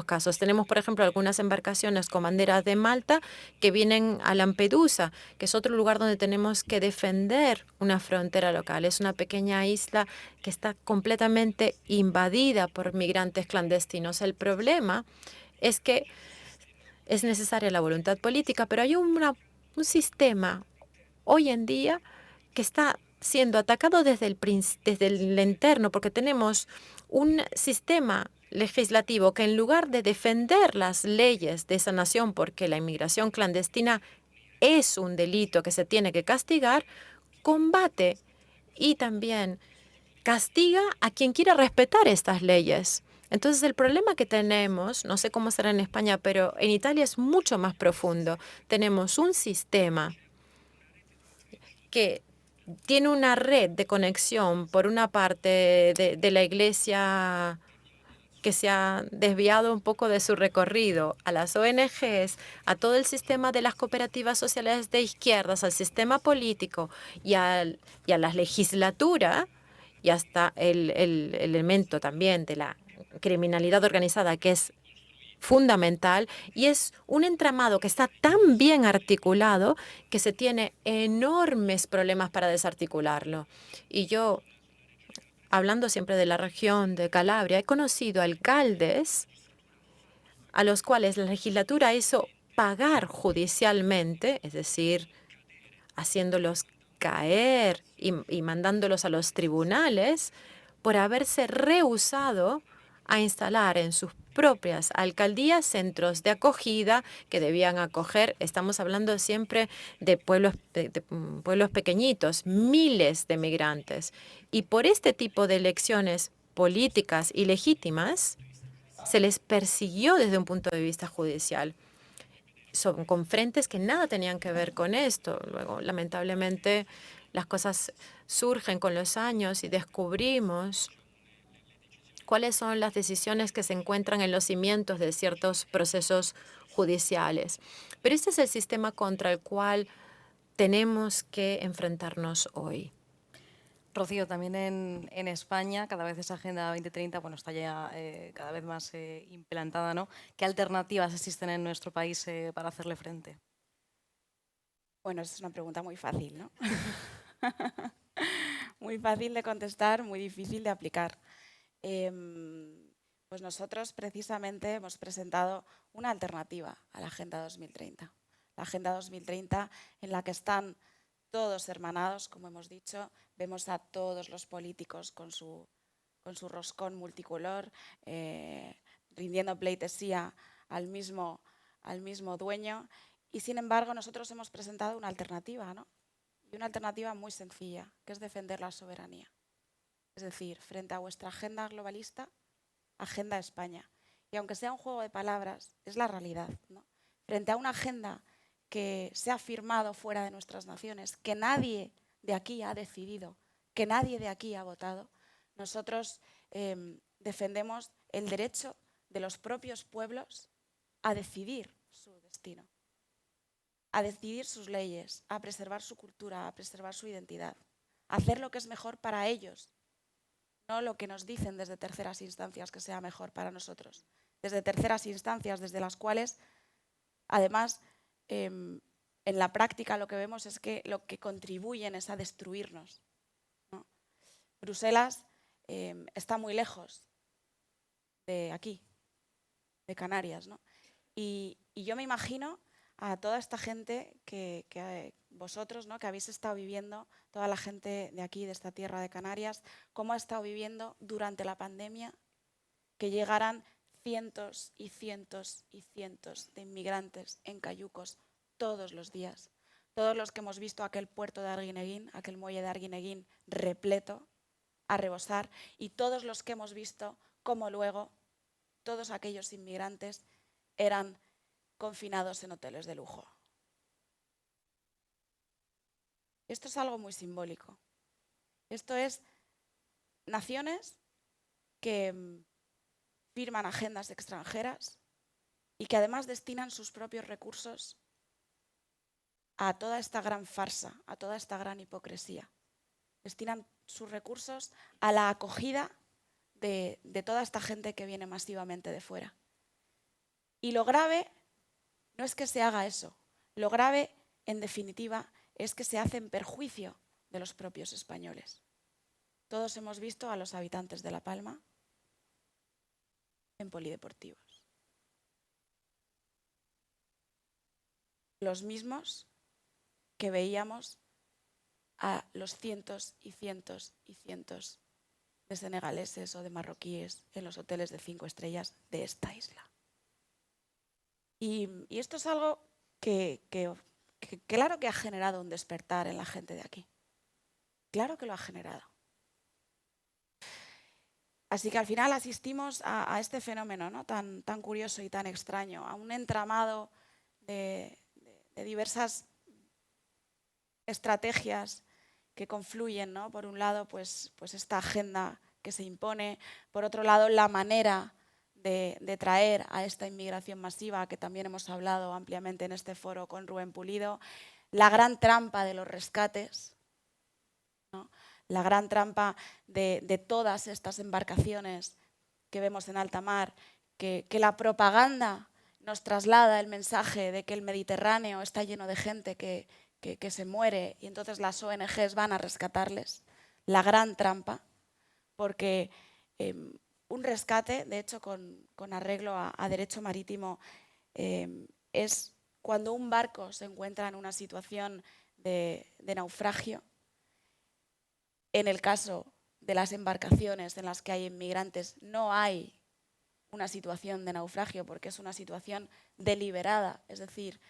casos. Tenemos, por ejemplo, algunas embarcaciones con banderas de Malta que vienen a Lampedusa, que es otro lugar donde tenemos que defender una frontera local. Es una pequeña isla que está completamente invadida por migrantes clandestinos. El problema es que es necesaria la voluntad política, pero hay un sistema hoy en día que está siendo atacado desde el interno, porque tenemos un sistema legislativo que en lugar de defender las leyes de esa nación, porque la inmigración clandestina es un delito que se tiene que castigar, combate y también castiga a quien quiera respetar estas leyes. Entonces, el problema que tenemos, no sé cómo será en España, pero en Italia es mucho más profundo. Tenemos un sistema que tiene una red de conexión por una parte de la Iglesia que se ha desviado un poco de su recorrido, a las ONGs, a todo el sistema de las cooperativas sociales de izquierdas, al sistema político y a la legislatura, y hasta el elemento también de la criminalidad organizada, que es fundamental, y es un entramado que está tan bien articulado que se tiene enormes problemas para desarticularlo. Y yo, hablando siempre de la región de Calabria, he conocido alcaldes a los cuales la legislatura hizo pagar judicialmente, es decir, haciéndolos caer y mandándolos a los tribunales por haberse rehusado a instalar en sus propias alcaldías centros de acogida que debían acoger. Estamos hablando siempre de pueblos pequeñitos, miles de migrantes. Y por este tipo de elecciones políticas ilegítimas, se les persiguió desde un punto de vista judicial. Con frentes que nada tenían que ver con esto. Luego, lamentablemente, las cosas surgen con los años y descubrimos cuáles son las decisiones que se encuentran en los cimientos de ciertos procesos judiciales. Pero este es el sistema contra el cual tenemos que enfrentarnos hoy. Rocío, también en España, cada vez esa Agenda 2030 está ya cada vez más implantada, ¿no? ¿Qué alternativas existen en nuestro país para hacerle frente? Bueno, es una pregunta muy fácil, ¿no? Muy fácil de contestar, muy difícil de aplicar. Pues nosotros precisamente hemos presentado una alternativa a la Agenda 2030. La Agenda 2030 en la que están todos hermanados, como hemos dicho. Vemos a todos los políticos con su roscón multicolor, rindiendo pleitesía al mismo dueño. Y sin embargo, nosotros hemos presentado una alternativa, ¿no? Y una alternativa muy sencilla, que es defender la soberanía. Es decir, frente a vuestra agenda globalista, Agenda España. Y aunque sea un juego de palabras, es la realidad, ¿no? Frente a una agenda que se ha firmado fuera de nuestras naciones, que nadie de aquí ha decidido, que nadie de aquí ha votado. Nosotros defendemos el derecho de los propios pueblos a decidir su destino, a decidir sus leyes, a preservar su cultura, a preservar su identidad, a hacer lo que es mejor para ellos, no lo que nos dicen desde terceras instancias que sea mejor para nosotros. Desde terceras instancias, desde las cuales, además, en la práctica lo que vemos es que lo que contribuyen es a destruirnos, ¿no? Bruselas está muy lejos de aquí, de Canarias, ¿no? Y yo me imagino a toda esta gente que vosotros, ¿no?, que habéis estado viviendo, toda la gente de aquí, de esta tierra de Canarias, cómo ha estado viviendo durante la pandemia, que llegaran cientos y cientos y cientos de inmigrantes en cayucos todos los días. Todos los que hemos visto aquel puerto de Arguineguín, aquel muelle de Arguineguín repleto, a rebosar, y todos los que hemos visto cómo luego todos aquellos inmigrantes eran confinados en hoteles de lujo. Esto es algo muy simbólico. Esto es naciones que firman agendas extranjeras y que además destinan sus propios recursos a toda esta gran farsa, a toda esta gran hipocresía. Destinan sus recursos a la acogida de toda esta gente que viene masivamente de fuera. Y lo grave no es que se haga eso. Lo grave, en definitiva, es que se hace en perjuicio de los propios españoles. Todos hemos visto a los habitantes de La Palma en polideportivos. Los mismos que veíamos a los cientos y cientos y cientos de senegaleses o de marroquíes en los hoteles de 5 estrellas de esta isla. Y esto es algo que claro que ha generado un despertar en la gente de aquí. Claro que lo ha generado. Así que al final asistimos a este fenómeno, ¿no?, tan curioso y tan extraño, a un entramado de diversas estrategias que confluyen, ¿no? Por un lado, pues esta agenda que se impone, por otro lado, la manera de traer a esta inmigración masiva, que también hemos hablado ampliamente en este foro con Rubén Pulido, la gran trampa de los rescates, ¿no?, la gran trampa de todas estas embarcaciones que vemos en alta mar, que la propaganda nos traslada el mensaje de que el Mediterráneo está lleno de gente que se muere y entonces las ONGs van a rescatarles. La gran trampa, porque un rescate, de hecho con arreglo a derecho marítimo, es cuando un barco se encuentra en una situación de naufragio. En el caso de las embarcaciones en las que hay inmigrantes no hay una situación de naufragio porque es una situación deliberada, es decir,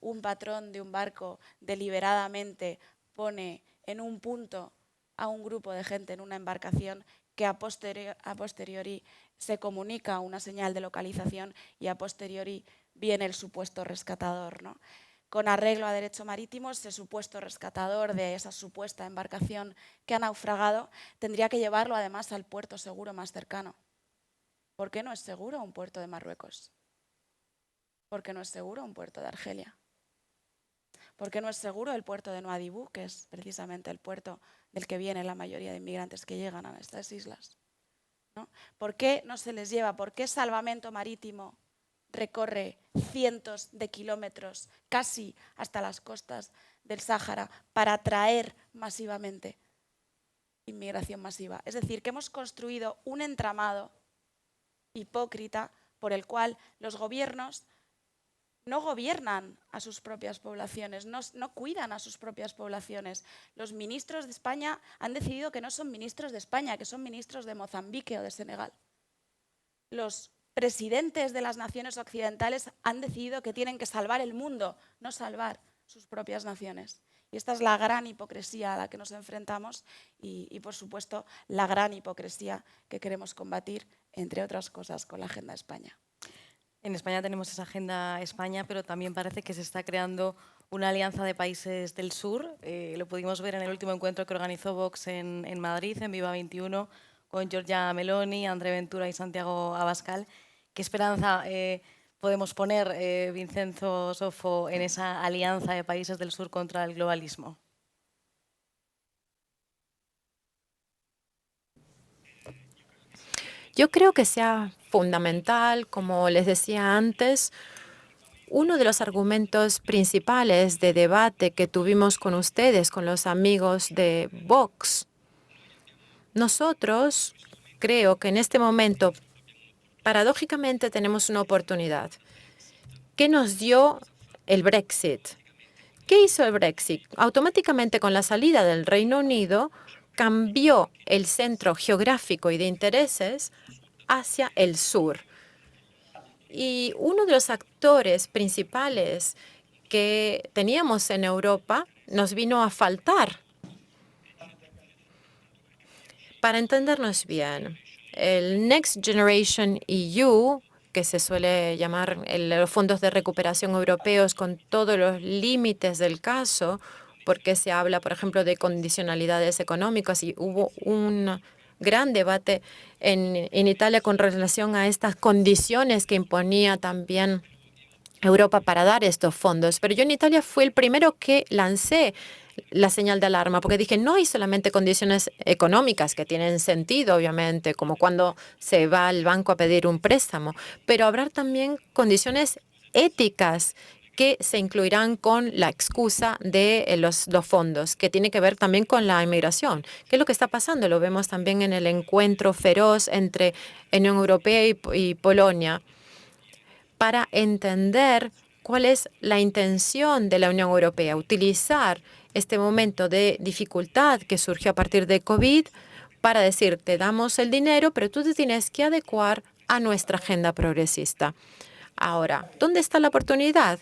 un patrón de un barco deliberadamente pone en un punto a un grupo de gente en una embarcación que a posteriori se comunica una señal de localización y a posteriori viene el supuesto rescatador, ¿no? Con arreglo a derecho marítimo, ese supuesto rescatador de esa supuesta embarcación que ha naufragado tendría que llevarlo además al puerto seguro más cercano. ¿Por qué no es seguro un puerto de Marruecos? ¿Por qué no es seguro un puerto de Argelia? ¿Por qué no es seguro el puerto de Nuadhibou, que es precisamente el puerto del que vienen la mayoría de inmigrantes que llegan a estas islas, ¿no? ¿Por qué no se les lleva? ¿Por qué Salvamento Marítimo recorre cientos de kilómetros, casi hasta las costas del Sáhara, para atraer masivamente inmigración masiva? Es decir, que hemos construido un entramado hipócrita por el cual los gobiernos no gobiernan a sus propias poblaciones, no cuidan a sus propias poblaciones. Los ministros de España han decidido que no son ministros de España, que son ministros de Mozambique o de Senegal. Los presidentes de las naciones occidentales han decidido que tienen que salvar el mundo, no salvar sus propias naciones. Y esta es la gran hipocresía a la que nos enfrentamos y por supuesto, la gran hipocresía que queremos combatir, entre otras cosas, con la Agenda España. En España tenemos esa Agenda España, pero también parece que se está creando una alianza de países del sur. Lo pudimos ver en el último encuentro que organizó Vox en Madrid, en Viva 21, con Giorgia Meloni, André Ventura y Santiago Abascal. ¿Qué esperanza podemos poner, Vincenzo Sofo, en esa alianza de países del sur contra el globalismo? Yo creo que sea fundamental, como les decía antes, uno de los argumentos principales de debate que tuvimos con ustedes, con los amigos de Vox. Nosotros creo que en este momento, paradójicamente, tenemos una oportunidad. ¿Qué nos dio el Brexit? ¿Qué hizo el Brexit? Automáticamente, con la salida del Reino Unido, cambió el centro geográfico y de intereses hacia el sur. Y uno de los actores principales que teníamos en Europa nos vino a faltar. Para entendernos bien, el Next Generation EU, que se suele llamar los fondos de recuperación europeos con todos los límites del caso, porque se habla, por ejemplo, de condicionalidades económicas y hubo un gran debate en Italia con relación a estas condiciones que imponía también Europa para dar estos fondos. Pero yo en Italia fui el primero que lancé la señal de alarma, porque dije, no hay solamente condiciones económicas que tienen sentido, obviamente, como cuando se va al banco a pedir un préstamo, pero habrá también condiciones éticas que se incluirán con la excusa de los fondos, que tiene que ver también con la inmigración. ¿Qué es lo que está pasando? Lo vemos también en el encuentro feroz entre Unión Europea y Polonia, para entender cuál es la intención de la Unión Europea, utilizar este momento de dificultad que surgió a partir de COVID para decir, te damos el dinero, pero tú te tienes que adecuar a nuestra agenda progresista. Ahora, ¿dónde está la oportunidad?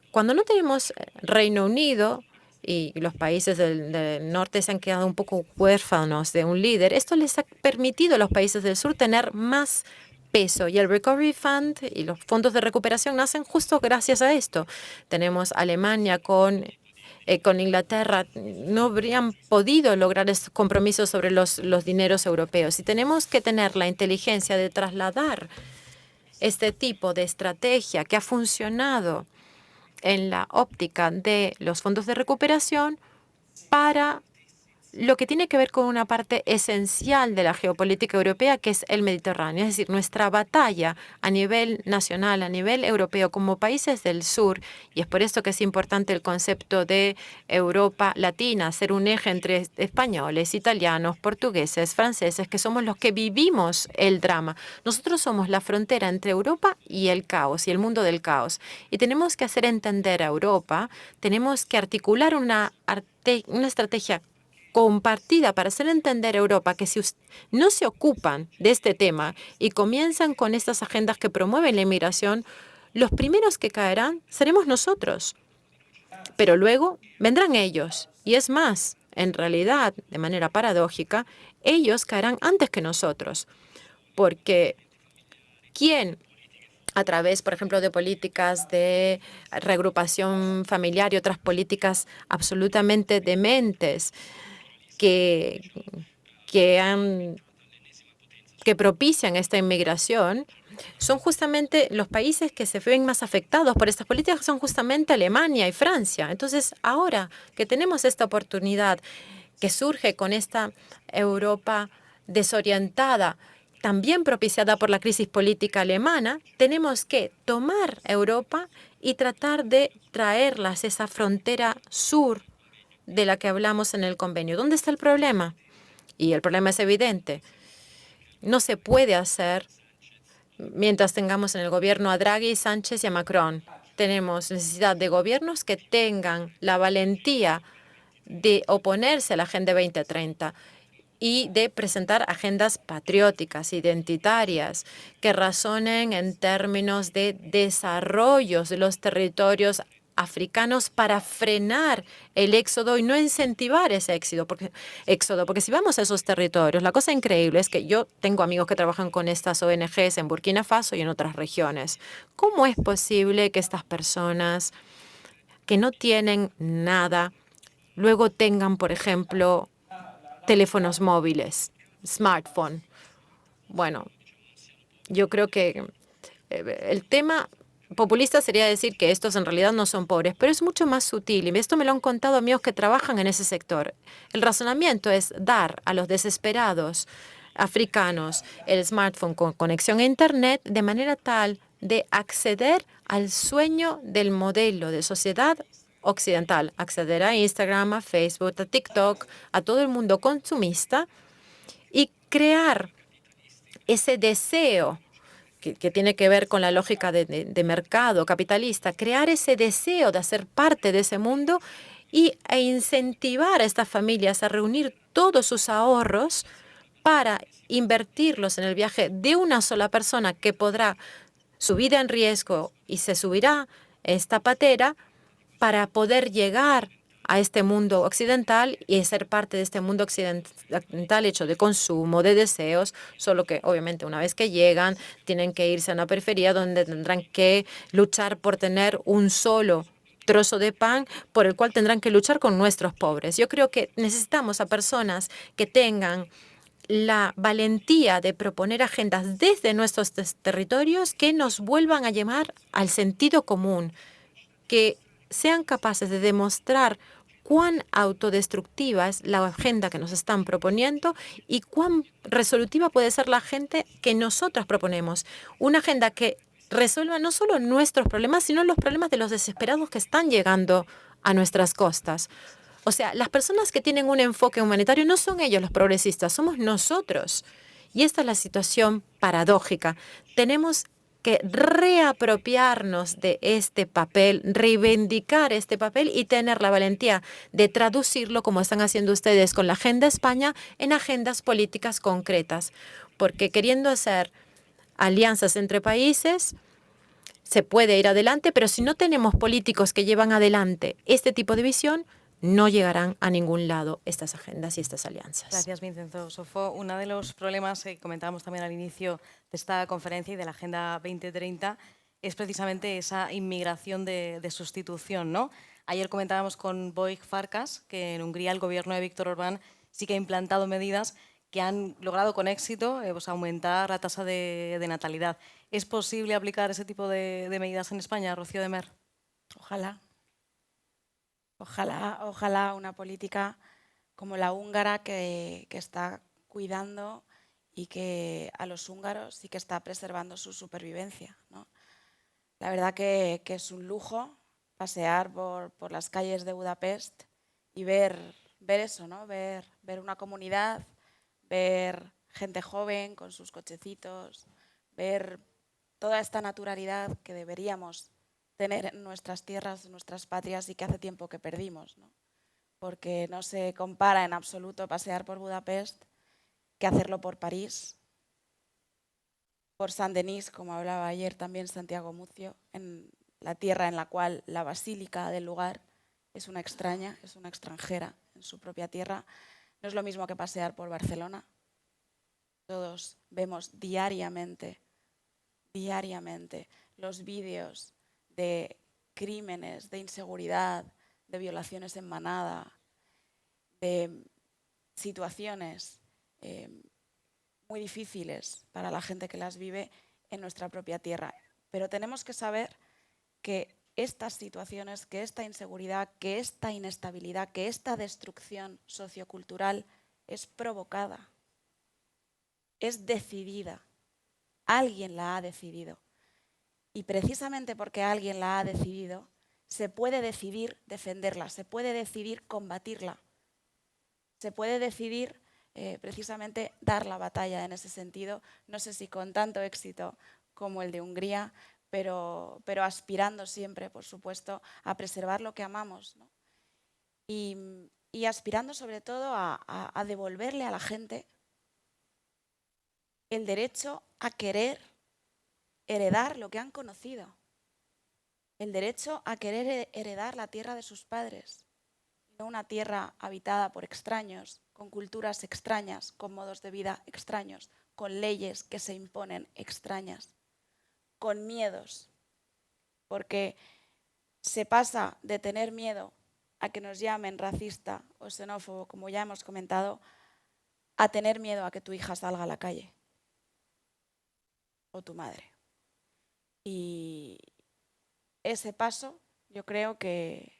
Cuando no tenemos Reino Unido y los países del norte se han quedado un poco huérfanos de un líder, esto les ha permitido a los países del sur tener más peso, y el Recovery Fund y los fondos de recuperación nacen justo gracias a esto. Tenemos Alemania con Inglaterra, no habrían podido lograr estos compromisos sobre los dineros europeos. Y tenemos que tener la inteligencia de trasladar este tipo de estrategia que ha funcionado en la óptica de los fondos de recuperación para lo que tiene que ver con una parte esencial de la geopolítica europea, que es el Mediterráneo. Es decir, nuestra batalla a nivel nacional, a nivel europeo, como países del sur, y es por esto que es importante el concepto de Europa Latina, ser un eje entre españoles, italianos, portugueses, franceses, que somos los que vivimos el drama. Nosotros somos la frontera entre Europa y el caos, y el mundo del caos. Y tenemos que hacer entender a Europa, tenemos que articular una estrategia compartida para hacer entender a Europa que si no se ocupan de este tema y comienzan con estas agendas que promueven la inmigración, los primeros que caerán seremos nosotros. Pero luego vendrán ellos. Y es más, en realidad, de manera paradójica, ellos caerán antes que nosotros. Porque ¿quién, a través, por ejemplo, de políticas de reagrupación familiar y otras políticas absolutamente dementes, que propician esta inmigración, son justamente los países que se ven más afectados por estas políticas, son justamente Alemania y Francia. Entonces, ahora que tenemos esta oportunidad que surge con esta Europa desorientada, también propiciada por la crisis política alemana, tenemos que tomar Europa y tratar de traerlas a esa frontera sur de la que hablamos en el convenio. ¿Dónde está el problema? Y el problema es evidente. No se puede hacer mientras tengamos en el gobierno a Draghi, Sánchez y a Macron. Tenemos necesidad de gobiernos que tengan la valentía de oponerse a la Agenda 2030 y de presentar agendas patrióticas, identitarias, que razonen en términos de desarrollos de los territorios africanos para frenar el éxodo y no incentivar ese éxodo, porque si vamos a esos territorios, la cosa increíble es que yo tengo amigos que trabajan con estas ONGs en Burkina Faso y en otras regiones. ¿Cómo es posible que estas personas que no tienen nada luego tengan, por ejemplo, teléfonos móviles, smartphone? Bueno, yo creo que el tema populista sería decir que estos en realidad no son pobres, pero es mucho más sutil. Y esto me lo han contado amigos que trabajan en ese sector. El razonamiento es dar a los desesperados africanos el smartphone con conexión a Internet de manera tal de acceder al sueño del modelo de sociedad occidental, acceder a Instagram, a Facebook, a TikTok, a todo el mundo consumista y crear ese deseo que tiene que ver con la lógica de mercado capitalista, crear ese deseo de hacer parte de ese mundo e incentivar a estas familias a reunir todos sus ahorros para invertirlos en el viaje de una sola persona que podrá su vida en riesgo y se subirá esta patera para poder llegar a este mundo occidental y ser parte de este mundo occidental hecho de consumo, de deseos, solo que obviamente una vez que llegan tienen que irse a una periferia donde tendrán que luchar por tener un solo trozo de pan por el cual tendrán que luchar con nuestros pobres. Yo creo que necesitamos a personas que tengan la valentía de proponer agendas desde nuestros territorios que nos vuelvan a llamar al sentido común, que sean capaces de demostrar cuán autodestructiva es la agenda que nos están proponiendo y cuán resolutiva puede ser la agenda que nosotras proponemos. Una agenda que resuelva no solo nuestros problemas, sino los problemas de los desesperados que están llegando a nuestras costas. O sea, las personas que tienen un enfoque humanitario no son ellos los progresistas, somos nosotros. Y esta es la situación paradójica. Tenemos que reapropiarnos de este papel, reivindicar este papel y tener la valentía de traducirlo, como están haciendo ustedes con la Agenda España, en agendas políticas concretas. Porque queriendo hacer alianzas entre países, se puede ir adelante, pero si no tenemos políticos que llevan adelante este tipo de visión, no llegarán a ningún lado estas agendas y estas alianzas. Gracias, Vincenzo Sofó. Uno de los problemas que comentábamos también al inicio de esta conferencia y de la Agenda 2030 es precisamente esa inmigración de sustitución, ¿no? Ayer comentábamos con Boig Farkas que en Hungría el gobierno de Víctor Orbán sí que ha implantado medidas que han logrado con éxito pues aumentar la tasa de natalidad. ¿Es posible aplicar ese tipo de medidas en España, Rocío de Mer? Ojalá. Ojalá una política como la húngara que está cuidando y que a los húngaros y que está preservando su supervivencia, ¿no? La verdad que es un lujo pasear por las calles de Budapest y ver eso, ¿no? Ver una comunidad, ver gente joven con sus cochecitos, ver toda esta naturalidad que deberíamos tener en nuestras tierras, en nuestras patrias y que hace tiempo que perdimos, ¿no? Porque no se compara en absoluto pasear por Budapest que hacerlo por París, por Saint-Denis, como hablaba ayer también Santiago Mucio, en la tierra en la cual la basílica del lugar es una extraña, es una extranjera en su propia tierra. No es lo mismo que pasear por Barcelona. Todos vemos diariamente los vídeos de crímenes, de inseguridad, de violaciones en manada, de situaciones muy difíciles para la gente que las vive en nuestra propia tierra. Pero tenemos que saber que estas situaciones, que esta inseguridad, que esta inestabilidad, que esta destrucción sociocultural es provocada, es decidida. Alguien la ha decidido. Y precisamente porque alguien la ha decidido, se puede decidir defenderla, se puede decidir combatirla, se puede decidir precisamente dar la batalla en ese sentido, no sé si con tanto éxito como el de Hungría, pero aspirando siempre, por supuesto, a preservar lo que amamos, ¿no? Y aspirando sobre todo a devolverle a la gente el derecho a querer heredar lo que han conocido. el derecho a querer heredar la tierra de sus padres, no una tierra habitada por extraños, con culturas extrañas, con modos de vida extraños, con leyes que se imponen extrañas, con miedos, porque se pasa de tener miedo a que nos llamen racista o xenófobo, como ya hemos comentado, a tener miedo a que tu hija salga a la calle o tu madre. Y ese paso yo creo que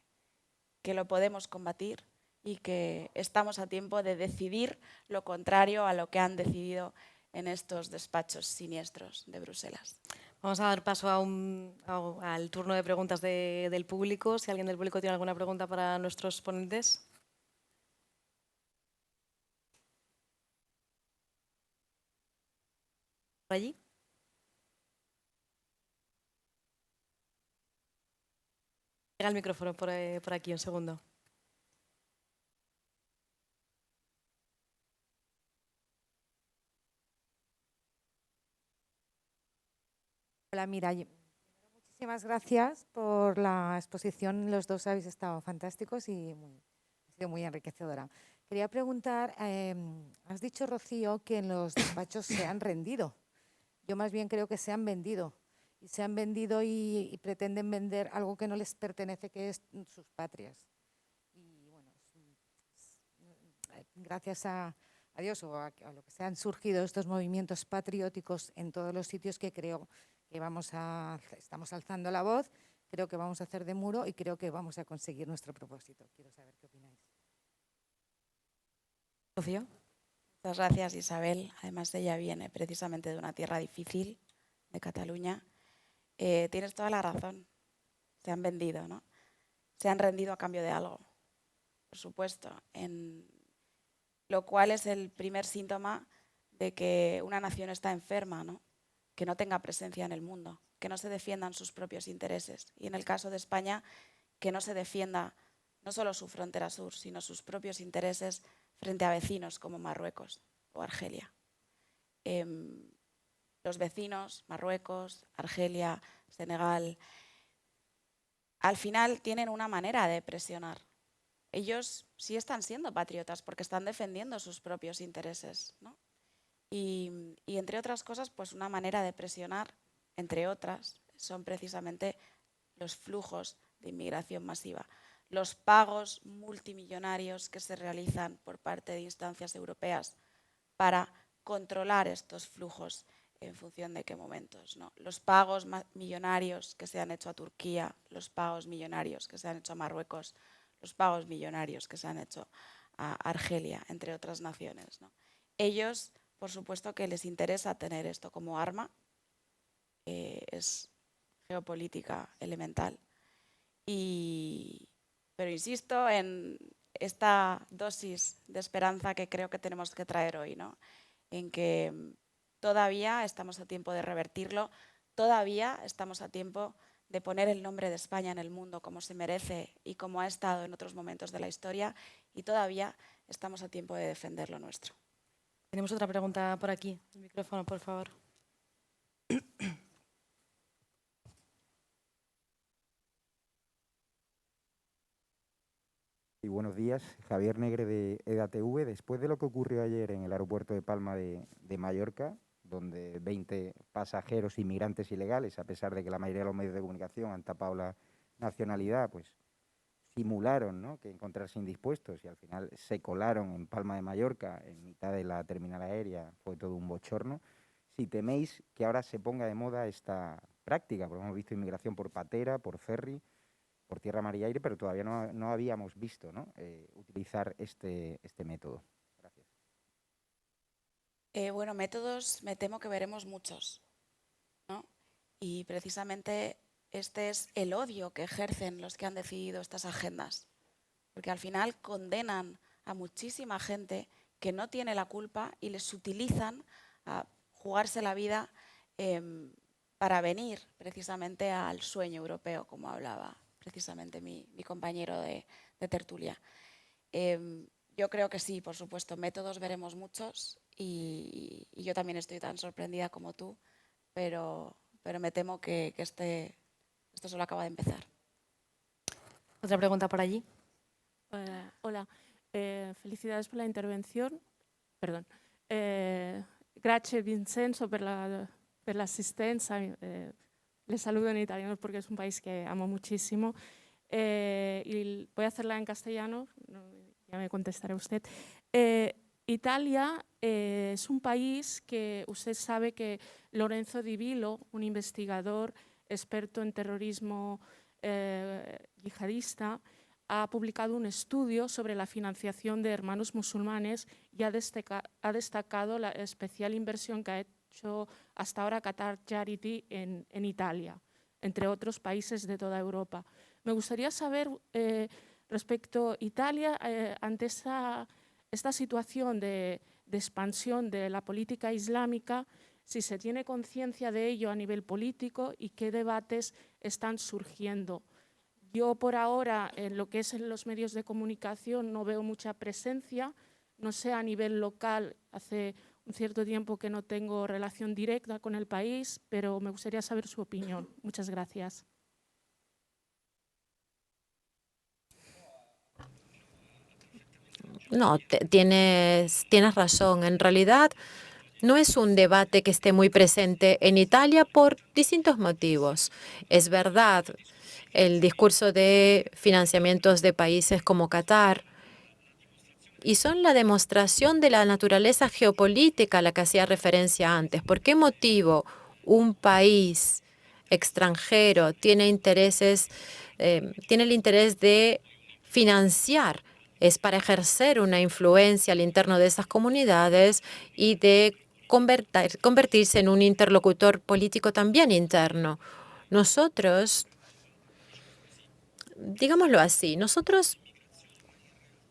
lo podemos combatir y que estamos a tiempo de decidir lo contrario a lo que han decidido en estos despachos siniestros de Bruselas. Vamos a dar paso al turno de preguntas del público. Si alguien del público tiene alguna pregunta para nuestros ponentes. ¿Por allí? Llega el micrófono por aquí, un segundo. Hola, mira, muchísimas gracias por la exposición. Los dos habéis estado fantásticos y ha sido muy enriquecedora. Quería preguntar, has dicho, Rocío, que en los despachos se han rendido. Yo más bien creo que se han vendido. Y se han vendido y pretenden vender algo que no les pertenece, que es sus patrias. Y bueno, gracias a Dios o a lo que se han surgido estos movimientos patrióticos en todos los sitios, que creo que estamos alzando la voz, creo que vamos a hacer de muro y creo que vamos a conseguir nuestro propósito. Quiero saber qué opináis. Rocío. Muchas gracias, Isabel. Además, ella viene precisamente de una tierra difícil, de Cataluña. Tienes toda la razón. Se han vendido, ¿no? Se han rendido a cambio de algo, por supuesto, lo cual es el primer síntoma de que una nación está enferma, ¿no? Que no tenga presencia en el mundo, que no se defiendan sus propios intereses. Y en el caso de España, que no se defienda no solo su frontera sur, sino sus propios intereses frente a vecinos como Marruecos o Argelia. Los vecinos, Marruecos, Argelia, Senegal, al final tienen una manera de presionar. Ellos sí están siendo patriotas porque están defendiendo sus propios intereses, ¿no? Y entre otras cosas, pues una manera de presionar, entre otras, son precisamente los flujos de inmigración masiva, los pagos multimillonarios que se realizan por parte de instancias europeas para controlar estos flujos en función de qué momentos, ¿no? Los pagos millonarios que se han hecho a Turquía, los pagos millonarios que se han hecho a Marruecos, los pagos millonarios que se han hecho a Argelia, entre otras naciones, ¿no? Ellos, por supuesto, que les interesa tener esto como arma, es geopolítica elemental. Pero insisto en esta dosis de esperanza que creo que tenemos que traer hoy, ¿no? En que todavía estamos a tiempo de revertirlo, todavía estamos a tiempo de poner el nombre de España en el mundo como se merece y como ha estado en otros momentos de la historia, y todavía estamos a tiempo de defender lo nuestro. Tenemos otra pregunta por aquí. El micrófono, por favor. Y buenos días, Javier Negre de EDATV. Después de lo que ocurrió ayer en el aeropuerto de Palma de Mallorca, donde 20 pasajeros inmigrantes ilegales, a pesar de que la mayoría de los medios de comunicación han tapado la nacionalidad, pues simularon, ¿no?, que encontrarse indispuestos y al final se colaron en Palma de Mallorca en mitad de la terminal aérea, fue todo un bochorno. Si teméis que ahora se ponga de moda esta práctica, porque hemos visto inmigración por patera, por ferry, por tierra, mar y aire, pero todavía no habíamos visto, ¿no?, utilizar este método. Gracias. Bueno, métodos me temo que veremos muchos, ¿no? Y precisamente este es el odio que ejercen los que han decidido estas agendas, porque al final condenan a muchísima gente que no tiene la culpa y les utilizan a jugarse la vida para venir precisamente al sueño europeo, como hablaba precisamente mi compañero de tertulia. Yo creo que sí, por supuesto, métodos veremos muchos y yo también estoy tan sorprendida como tú, pero me temo que este Esto solo acaba de empezar. Otra pregunta por allí. Hola, felicidades por la intervención. Perdón. Grazie Vincenzo per l'assistenza. Le saludo en italiano porque es un país que amo muchísimo. Y voy a hacerla en castellano, ya me contestará usted. Italia es un país que usted sabe que Lorenzo Di Vilo, un investigador experto en terrorismo yihadista, ha publicado un estudio sobre la financiación de hermanos musulmanes y ha destacado la especial inversión que ha hecho hasta ahora Qatar Charity en Italia, entre otros países de toda Europa. Me gustaría saber, respecto a Italia, ante esta situación de expansión de la política islámica, si se tiene conciencia de ello a nivel político y qué debates están surgiendo. Yo por ahora, en lo que es en los medios de comunicación, no veo mucha presencia. No sé, a nivel local, hace un cierto tiempo que no tengo relación directa con el país, pero me gustaría saber su opinión. Muchas gracias. No, tienes razón. En realidad, no es un debate que esté muy presente en Italia por distintos motivos. Es verdad, el discurso de financiamientos de países como Qatar y son la demostración de la naturaleza geopolítica a la que hacía referencia antes. ¿Por qué motivo un país extranjero tiene el interés de financiar? Es para ejercer una influencia al interno de esas comunidades y de convertirse en un interlocutor político también interno. Nosotros, digámoslo así, nosotros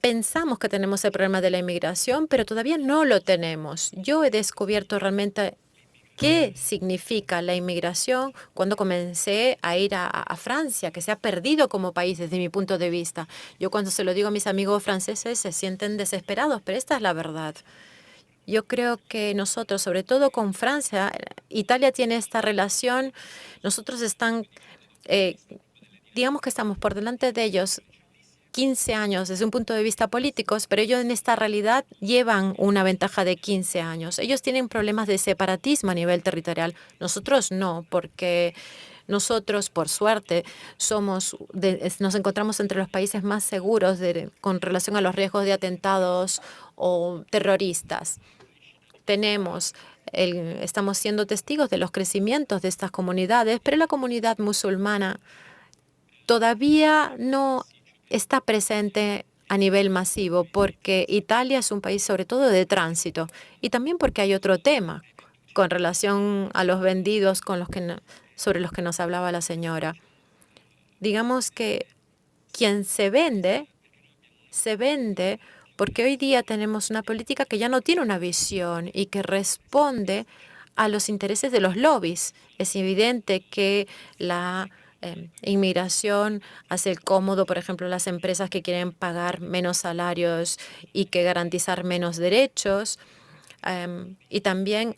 pensamos que tenemos el problema de la inmigración, pero todavía no lo tenemos. Yo he descubierto realmente qué significa la inmigración cuando comencé a ir a Francia, que se ha perdido como país desde mi punto de vista. Yo cuando se lo digo a mis amigos franceses se sienten desesperados, pero esta es la verdad. Yo creo que nosotros, sobre todo con Francia, Italia tiene esta relación, nosotros digamos que estamos por delante de ellos 15 años desde un punto de vista político, pero ellos en esta realidad llevan una ventaja de 15 años. Ellos tienen problemas de separatismo a nivel territorial. Nosotros no, porque nosotros, por suerte, nos encontramos entre los países más seguros con relación a los riesgos de atentados o terroristas. Estamos siendo testigos de los crecimientos de estas comunidades, pero la comunidad musulmana todavía no está presente a nivel masivo porque Italia es un país sobre todo de tránsito y también porque hay otro tema con relación a los vendidos sobre los que nos hablaba la señora. Digamos que quien se vende porque hoy día tenemos una política que ya no tiene una visión y que responde a los intereses de los lobbies. Es evidente que la inmigración hace el cómodo, por ejemplo, las empresas que quieren pagar menos salarios y que garantizar menos derechos, y también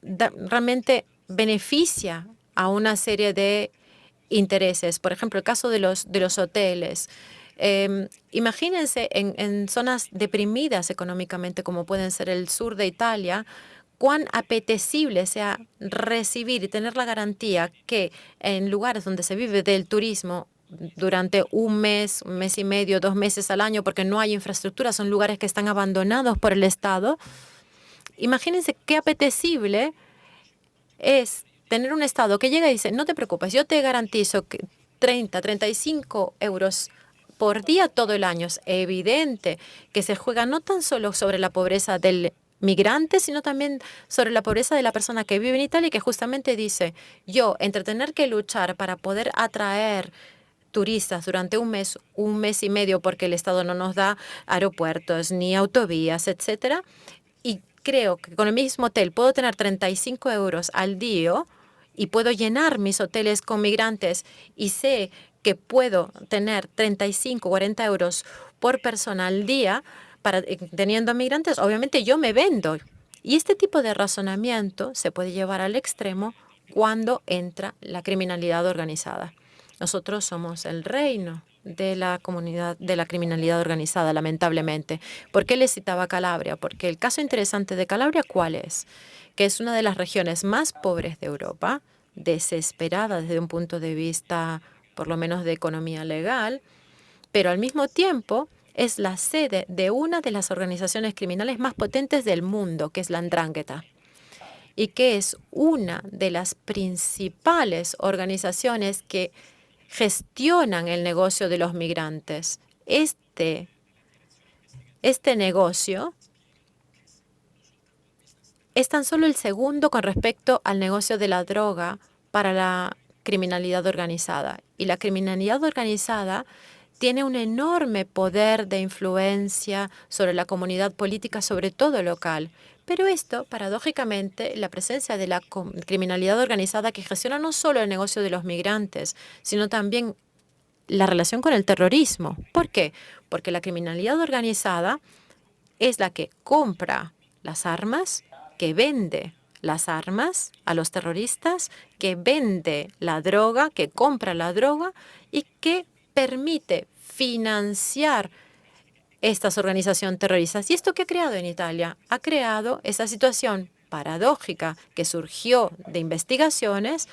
realmente beneficia a una serie de intereses. Por ejemplo, el caso de los hoteles. Imagínense en zonas deprimidas económicamente, como pueden ser el sur de Italia, cuán apetecible sea recibir y tener la garantía que en lugares donde se vive del turismo durante un mes y medio, 2 meses al año, porque no hay infraestructura, son lugares que están abandonados por el Estado. Imagínense qué apetecible es tener un Estado que llega y dice, no te preocupes, yo te garantizo que 35 euros por día todo el año. Es evidente que se juega no tan solo sobre la pobreza del migrante, sino también sobre la pobreza de la persona que vive en Italia y que justamente dice, yo, entre tener que luchar para poder atraer turistas durante un mes y medio, porque el Estado no nos da aeropuertos ni autovías, etcétera, y creo que con el mismo hotel puedo tener 35 euros al día y puedo llenar mis hoteles con migrantes y sé que puedo tener 35, 40 euros por persona al día teniendo migrantes, obviamente yo me vendo. Y este tipo de razonamiento se puede llevar al extremo cuando entra la criminalidad organizada. Nosotros somos el reino de la comunidad de la criminalidad organizada, lamentablemente. ¿Por qué le citaba Calabria? Porque el caso interesante de Calabria, ¿cuál es? Que es una de las regiones más pobres de Europa, desesperada desde un punto de vista, por lo menos, de economía legal, pero al mismo tiempo es la sede de una de las organizaciones criminales más potentes del mundo, que es la 'Ndrangheta, y que es una de las principales organizaciones que gestionan el negocio de los migrantes. Este negocio es tan solo el segundo con respecto al negocio de la droga para la criminalidad organizada. Y la criminalidad organizada tiene un enorme poder de influencia sobre la comunidad política, sobre todo local. Pero esto, paradójicamente, la presencia de la criminalidad organizada que gestiona no solo el negocio de los migrantes, sino también la relación con el terrorismo. ¿Por qué? Porque la criminalidad organizada es la que compra las armas, que vende las armas a los terroristas, que vende la droga, que compra la droga y que permite financiar estas organizaciones terroristas. ¿Y esto qué ha creado en Italia? Ha creado esa situación paradójica que surgió de investigaciones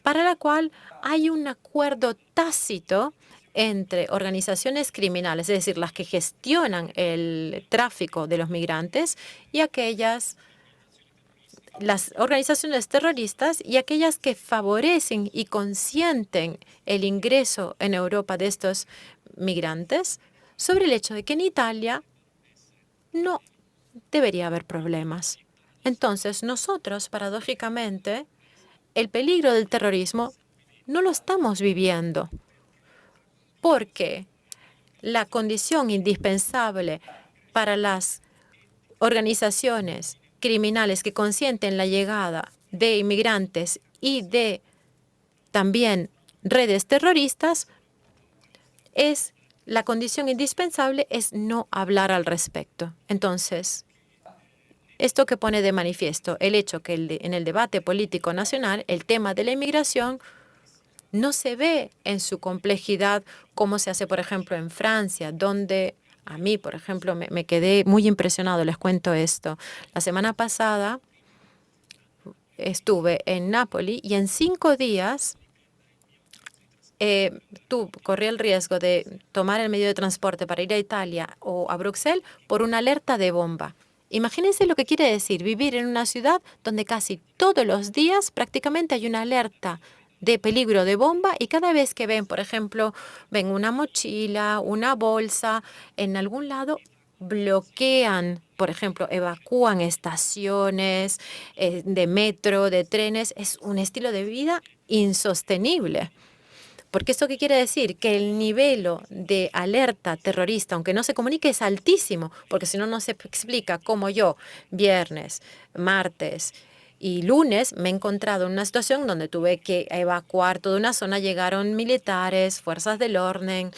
para la cual hay un acuerdo tácito entre organizaciones criminales, es decir, las que gestionan el tráfico de los migrantes, y las organizaciones terroristas y aquellas que favorecen y consienten el ingreso en Europa de estos migrantes, sobre el hecho de que en Italia no debería haber problemas. Entonces, nosotros, paradójicamente, el peligro del terrorismo no lo estamos viviendo, porque la condición indispensable para las organizaciones criminales que consienten la llegada de inmigrantes y de también redes terroristas es la condición indispensable es no hablar al respecto. Entonces, esto que pone de manifiesto el hecho que en el debate político nacional el tema de la inmigración no se ve en su complejidad como se hace, por ejemplo, en Francia, donde a mí, por ejemplo, me quedé muy impresionado. Les cuento esto. La semana pasada estuve en Nápoli y en 5 días corrí el riesgo de tomar el medio de transporte para ir a Italia o a Bruselas por una alerta de bomba. Imagínense lo que quiere decir vivir en una ciudad donde casi todos los días prácticamente hay una alerta de peligro de bomba y cada vez que ven, por ejemplo, ven una mochila, una bolsa en algún lado, bloquean, por ejemplo, evacúan estaciones de metro, de trenes. Es un estilo de vida insostenible. Porque ¿esto qué quiere decir? Que el nivel de alerta terrorista, aunque no se comunique, es altísimo, porque si no, no se explica cómo yo, viernes, martes y lunes, me he encontrado en una situación donde tuve que evacuar toda una zona, llegaron militares, fuerzas del orden,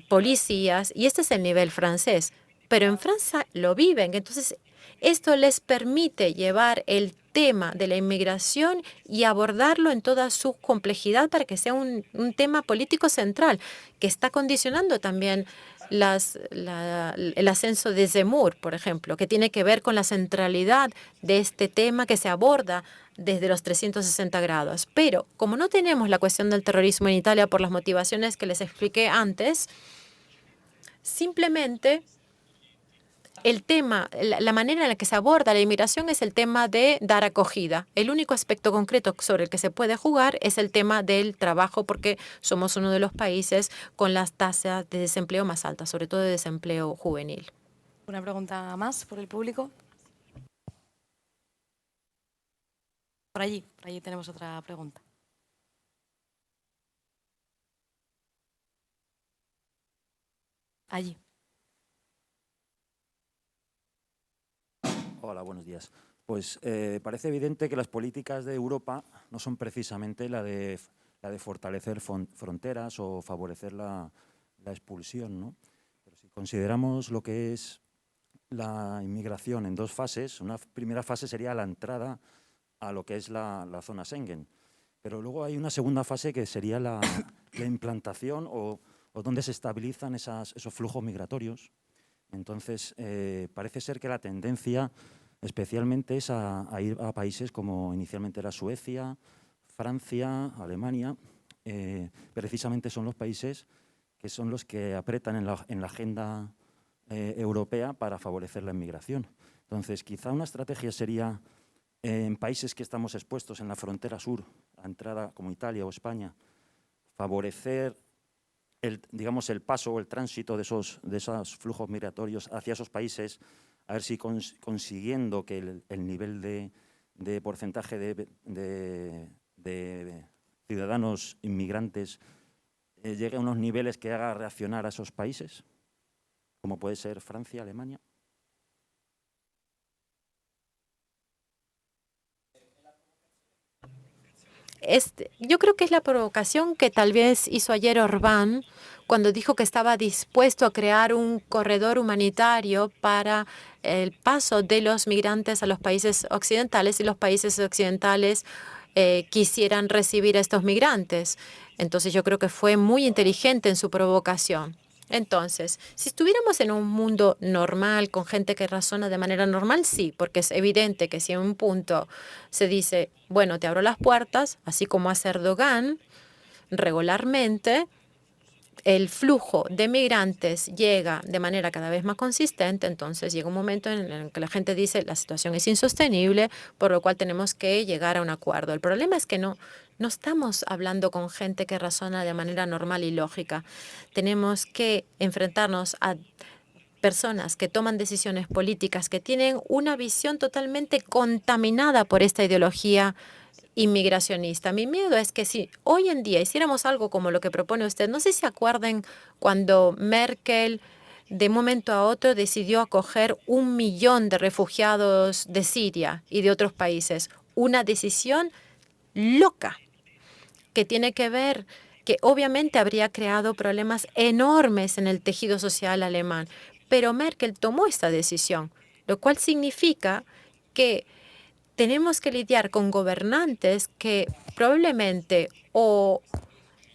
policías, y este es el nivel francés. Pero en Francia lo viven, entonces esto les permite llevar el tema de la inmigración y abordarlo en toda su complejidad para que sea un tema político central, que está condicionando también el ascenso de Zemmour, por ejemplo, que tiene que ver con la centralidad de este tema que se aborda desde los 360 grados. Pero como no tenemos la cuestión del terrorismo en Italia por las motivaciones que les expliqué antes, simplemente el tema, la manera en la que se aborda la inmigración es el tema de dar acogida. El único aspecto concreto sobre el que se puede jugar es el tema del trabajo, porque somos uno de los países con las tasas de desempleo más altas, sobre todo de desempleo juvenil. ¿Una pregunta más por el público? Por allí tenemos otra pregunta. Allí. Hola, buenos días. Pues parece evidente que las políticas de Europa no son precisamente la de fortalecer fronteras o favorecer la expulsión, ¿no? Pero si consideramos lo que es la inmigración en 2 fases, una primera fase sería la entrada a lo que es la zona Schengen. Pero luego hay una segunda fase que sería la implantación o donde se estabilizan esos flujos migratorios. Entonces, parece ser que la tendencia especialmente es a ir a países como inicialmente era Suecia, Francia, Alemania. Precisamente son los países que son los que apretan en la agenda europea para favorecer la inmigración. Entonces, quizá una estrategia sería, en países que estamos expuestos en la frontera sur, a entrada como Italia o España, favorecer digamos, el paso o el tránsito de esos flujos migratorios hacia esos países, a ver si consiguiendo que el nivel de porcentaje de ciudadanos inmigrantes llegue a unos niveles que haga reaccionar a esos países, como puede ser Francia, Alemania. Yo creo que es la provocación que tal vez hizo ayer Orbán cuando dijo que estaba dispuesto a crear un corredor humanitario para el paso de los migrantes a los países occidentales y los países occidentales quisieran recibir a estos migrantes. Entonces yo creo que fue muy inteligente en su provocación. Entonces, si estuviéramos en un mundo normal, con gente que razona de manera normal, sí, porque es evidente que si en un punto se dice, bueno, te abro las puertas, así como hace Erdogan, regularmente el flujo de migrantes llega de manera cada vez más consistente, entonces llega un momento en el que la gente dice la situación es insostenible, por lo cual tenemos que llegar a un acuerdo. El problema es que no estamos hablando con gente que razona de manera normal y lógica. Tenemos que enfrentarnos a personas que toman decisiones políticas que tienen una visión totalmente contaminada por esta ideología inmigracionista. Mi miedo es que si hoy en día hiciéramos algo como lo que propone usted, no sé si se acuerdan cuando Merkel de un momento a otro decidió acoger 1 millón de refugiados de Siria y de otros países. Una decisión loca que tiene que ver, que obviamente habría creado problemas enormes en el tejido social alemán. Pero Merkel tomó esta decisión, lo cual significa que tenemos que lidiar con gobernantes que probablemente o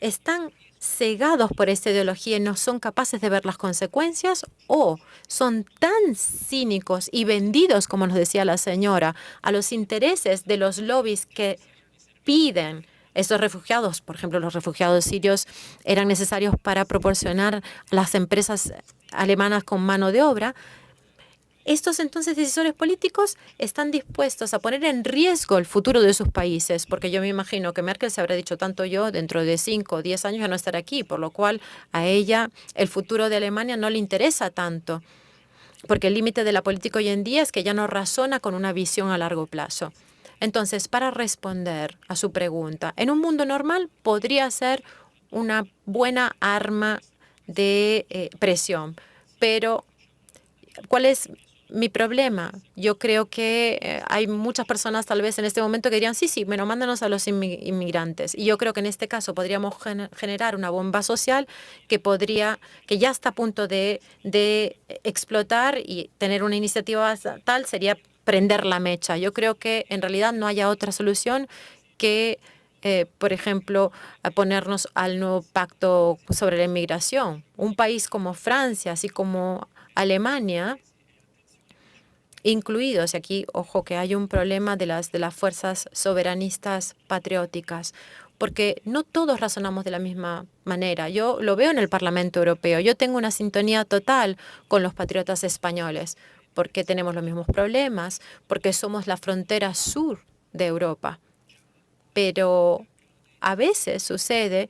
están cegados por esta ideología y no son capaces de ver las consecuencias, o son tan cínicos y vendidos, como nos decía la señora, a los intereses de los lobbies que piden estos refugiados. Por ejemplo, los refugiados sirios eran necesarios para proporcionar a las empresas alemanas con mano de obra. Estos entonces decisores políticos están dispuestos a poner en riesgo el futuro de sus países, porque yo me imagino que Merkel se habrá dicho tanto yo, dentro de 5 o 10 años ya no estaré aquí, por lo cual a ella el futuro de Alemania no le interesa tanto, porque el límite de la política hoy en día es que ya no razona con una visión a largo plazo. Entonces, para responder a su pregunta, en un mundo normal podría ser una buena arma de presión, pero ¿cuál es mi problema? Yo creo que hay muchas personas tal vez en este momento que dirían, sí, bueno, mándanos a los inmigrantes. Y yo creo que en este caso podríamos generar una bomba social que ya está a punto de explotar, y tener una iniciativa tal sería prender la mecha. Yo creo que en realidad no haya otra solución que, por ejemplo, ponernos al nuevo pacto sobre la inmigración. Un país como Francia, así como Alemania, incluidos, y aquí, ojo, que hay un problema de las fuerzas soberanistas patrióticas, porque no todos razonamos de la misma manera. Yo lo veo en el Parlamento Europeo. Yo tengo una sintonía total con los patriotas españoles, porque tenemos los mismos problemas, porque somos la frontera sur de Europa. Pero a veces sucede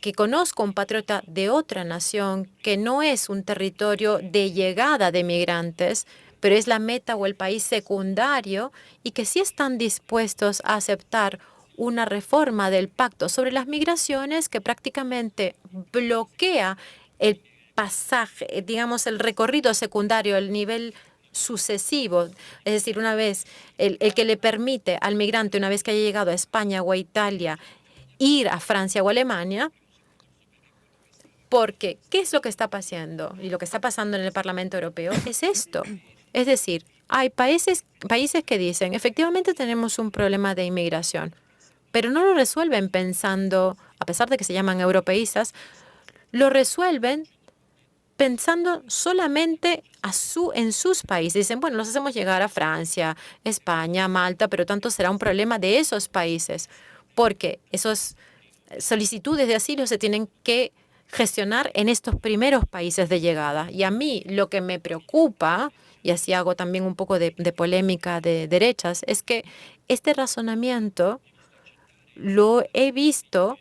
que conozco un patriota de otra nación que no es un territorio de llegada de migrantes, pero es la meta o el país secundario, y que sí están dispuestos a aceptar una reforma del pacto sobre las migraciones que prácticamente bloquea el pasaje, digamos, el recorrido secundario, el nivel sucesivo, es decir, una vez el que le permite al migrante, una vez que haya llegado a España o a Italia, ir a Francia o Alemania. Porque, ¿qué es lo que está pasando? Y lo que está pasando en el Parlamento Europeo es esto. Es decir, Hay países que dicen, efectivamente tenemos un problema de inmigración, pero no lo resuelven pensando, a pesar de que se llaman europeístas, lo resuelven pensando solamente en sus países. Dicen, bueno, los hacemos llegar a Francia, España, Malta, pero tanto será un problema de esos países, porque esas solicitudes de asilo se tienen que gestionar en estos primeros países de llegada. Y a mí lo que me preocupa, y así hago también un poco de polémica de derechas, es que este razonamiento lo he visto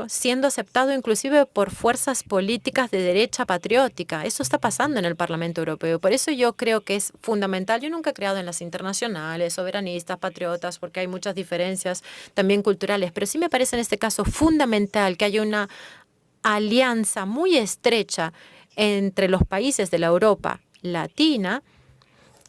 siendo aceptado inclusive por fuerzas políticas de derecha patriótica. Eso está pasando en el Parlamento Europeo. Por eso yo creo que es fundamental. Yo nunca he creado en las internacionales, soberanistas, patriotas, porque hay muchas diferencias también culturales, pero sí me parece en este caso fundamental que haya una alianza muy estrecha entre los países de la Europa Latina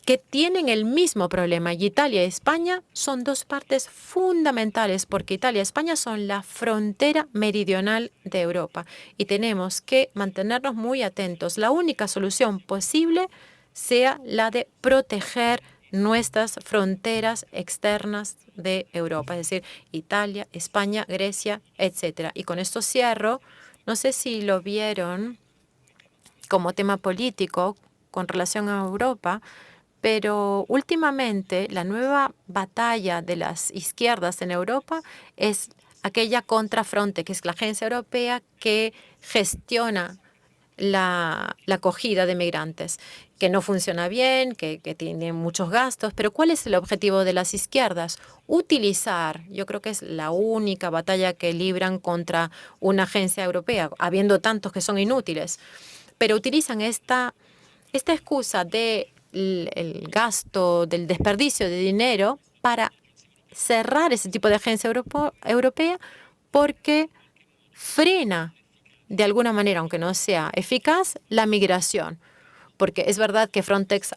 que tienen el mismo problema. Y Italia y España son dos partes fundamentales, porque Italia y España son la frontera meridional de Europa y tenemos que mantenernos muy atentos. La única solución posible sea la de proteger nuestras fronteras externas de Europa, es decir, Italia, España, Grecia, etcétera. Y con esto cierro. No sé si lo vieron como tema político con relación a Europa, pero últimamente la nueva batalla de las izquierdas en Europa es aquella contra Frontex, que es la agencia europea que gestiona la acogida de migrantes, que no funciona bien, que tiene muchos gastos. Pero ¿cuál es el objetivo de las izquierdas? Utilizar, yo creo que es la única batalla que libran contra una agencia europea, habiendo tantos que son inútiles, pero utilizan esta excusa de el gasto, del desperdicio de dinero para cerrar ese tipo de agencia europea porque frena de alguna manera, aunque no sea eficaz, la migración. Porque es verdad que Frontex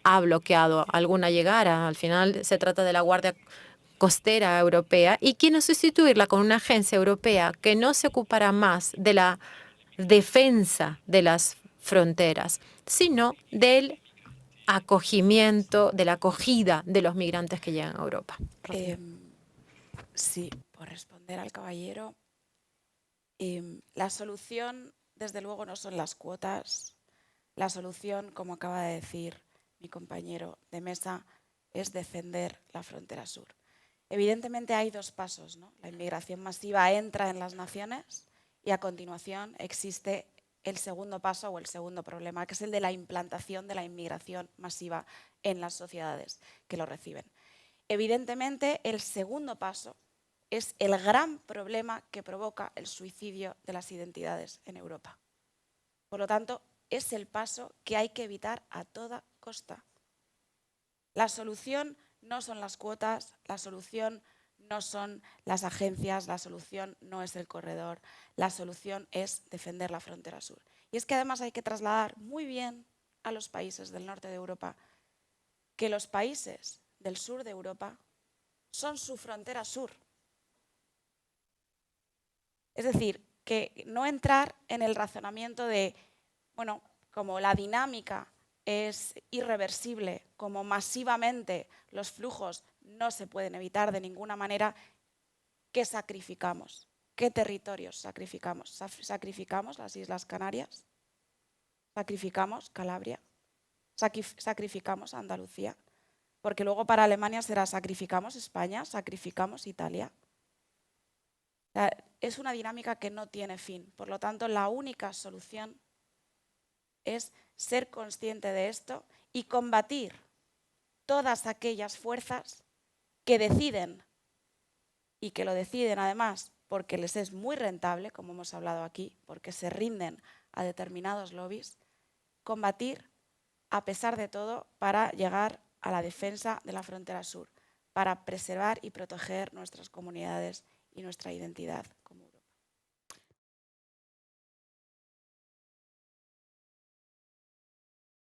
ha bloqueado alguna llegada. Al final se trata de la Guardia Costera Europea y quiere sustituirla con una agencia europea que no se ocupará más de la defensa de las fronteras, sino del acogimiento, de la acogida de los migrantes que llegan a Europa. Sí, por responder al caballero, la solución, desde luego, no son las cuotas. La solución, como acaba de decir mi compañero de mesa, es defender la frontera sur. Evidentemente hay dos pasos, ¿no? La inmigración masiva entra en las naciones y a continuación existe el segundo paso o el segundo problema, que es el de la implantación de la inmigración masiva en las sociedades que lo reciben. Evidentemente, el segundo paso es el gran problema que provoca el suicidio de las identidades en Europa. Por lo tanto, es el paso que hay que evitar a toda costa. La solución no son las cuotas, la solución no son las agencias, la solución no es el corredor, la solución es defender la frontera sur. Y es que además hay que trasladar muy bien a los países del norte de Europa que los países del sur de Europa son su frontera sur. Es decir, que no entrar en el razonamiento de, bueno, como la dinámica es irreversible, como masivamente los flujos no se pueden evitar de ninguna manera, ¿qué sacrificamos? ¿Qué territorios sacrificamos? ¿Sacrificamos las Islas Canarias? ¿Sacrificamos Calabria? ¿Sacrificamos Andalucía? Porque luego para Alemania será sacrificamos España, sacrificamos Italia. O sea, es una dinámica que no tiene fin. Por lo tanto, la única solución es ser consciente de esto y combatir todas aquellas fuerzas que deciden, y que lo deciden además porque les es muy rentable, como hemos hablado aquí, porque se rinden a determinados lobbies, combatir a pesar de todo para llegar a la defensa de la frontera sur, para preservar y proteger nuestras comunidades y nuestra identidad.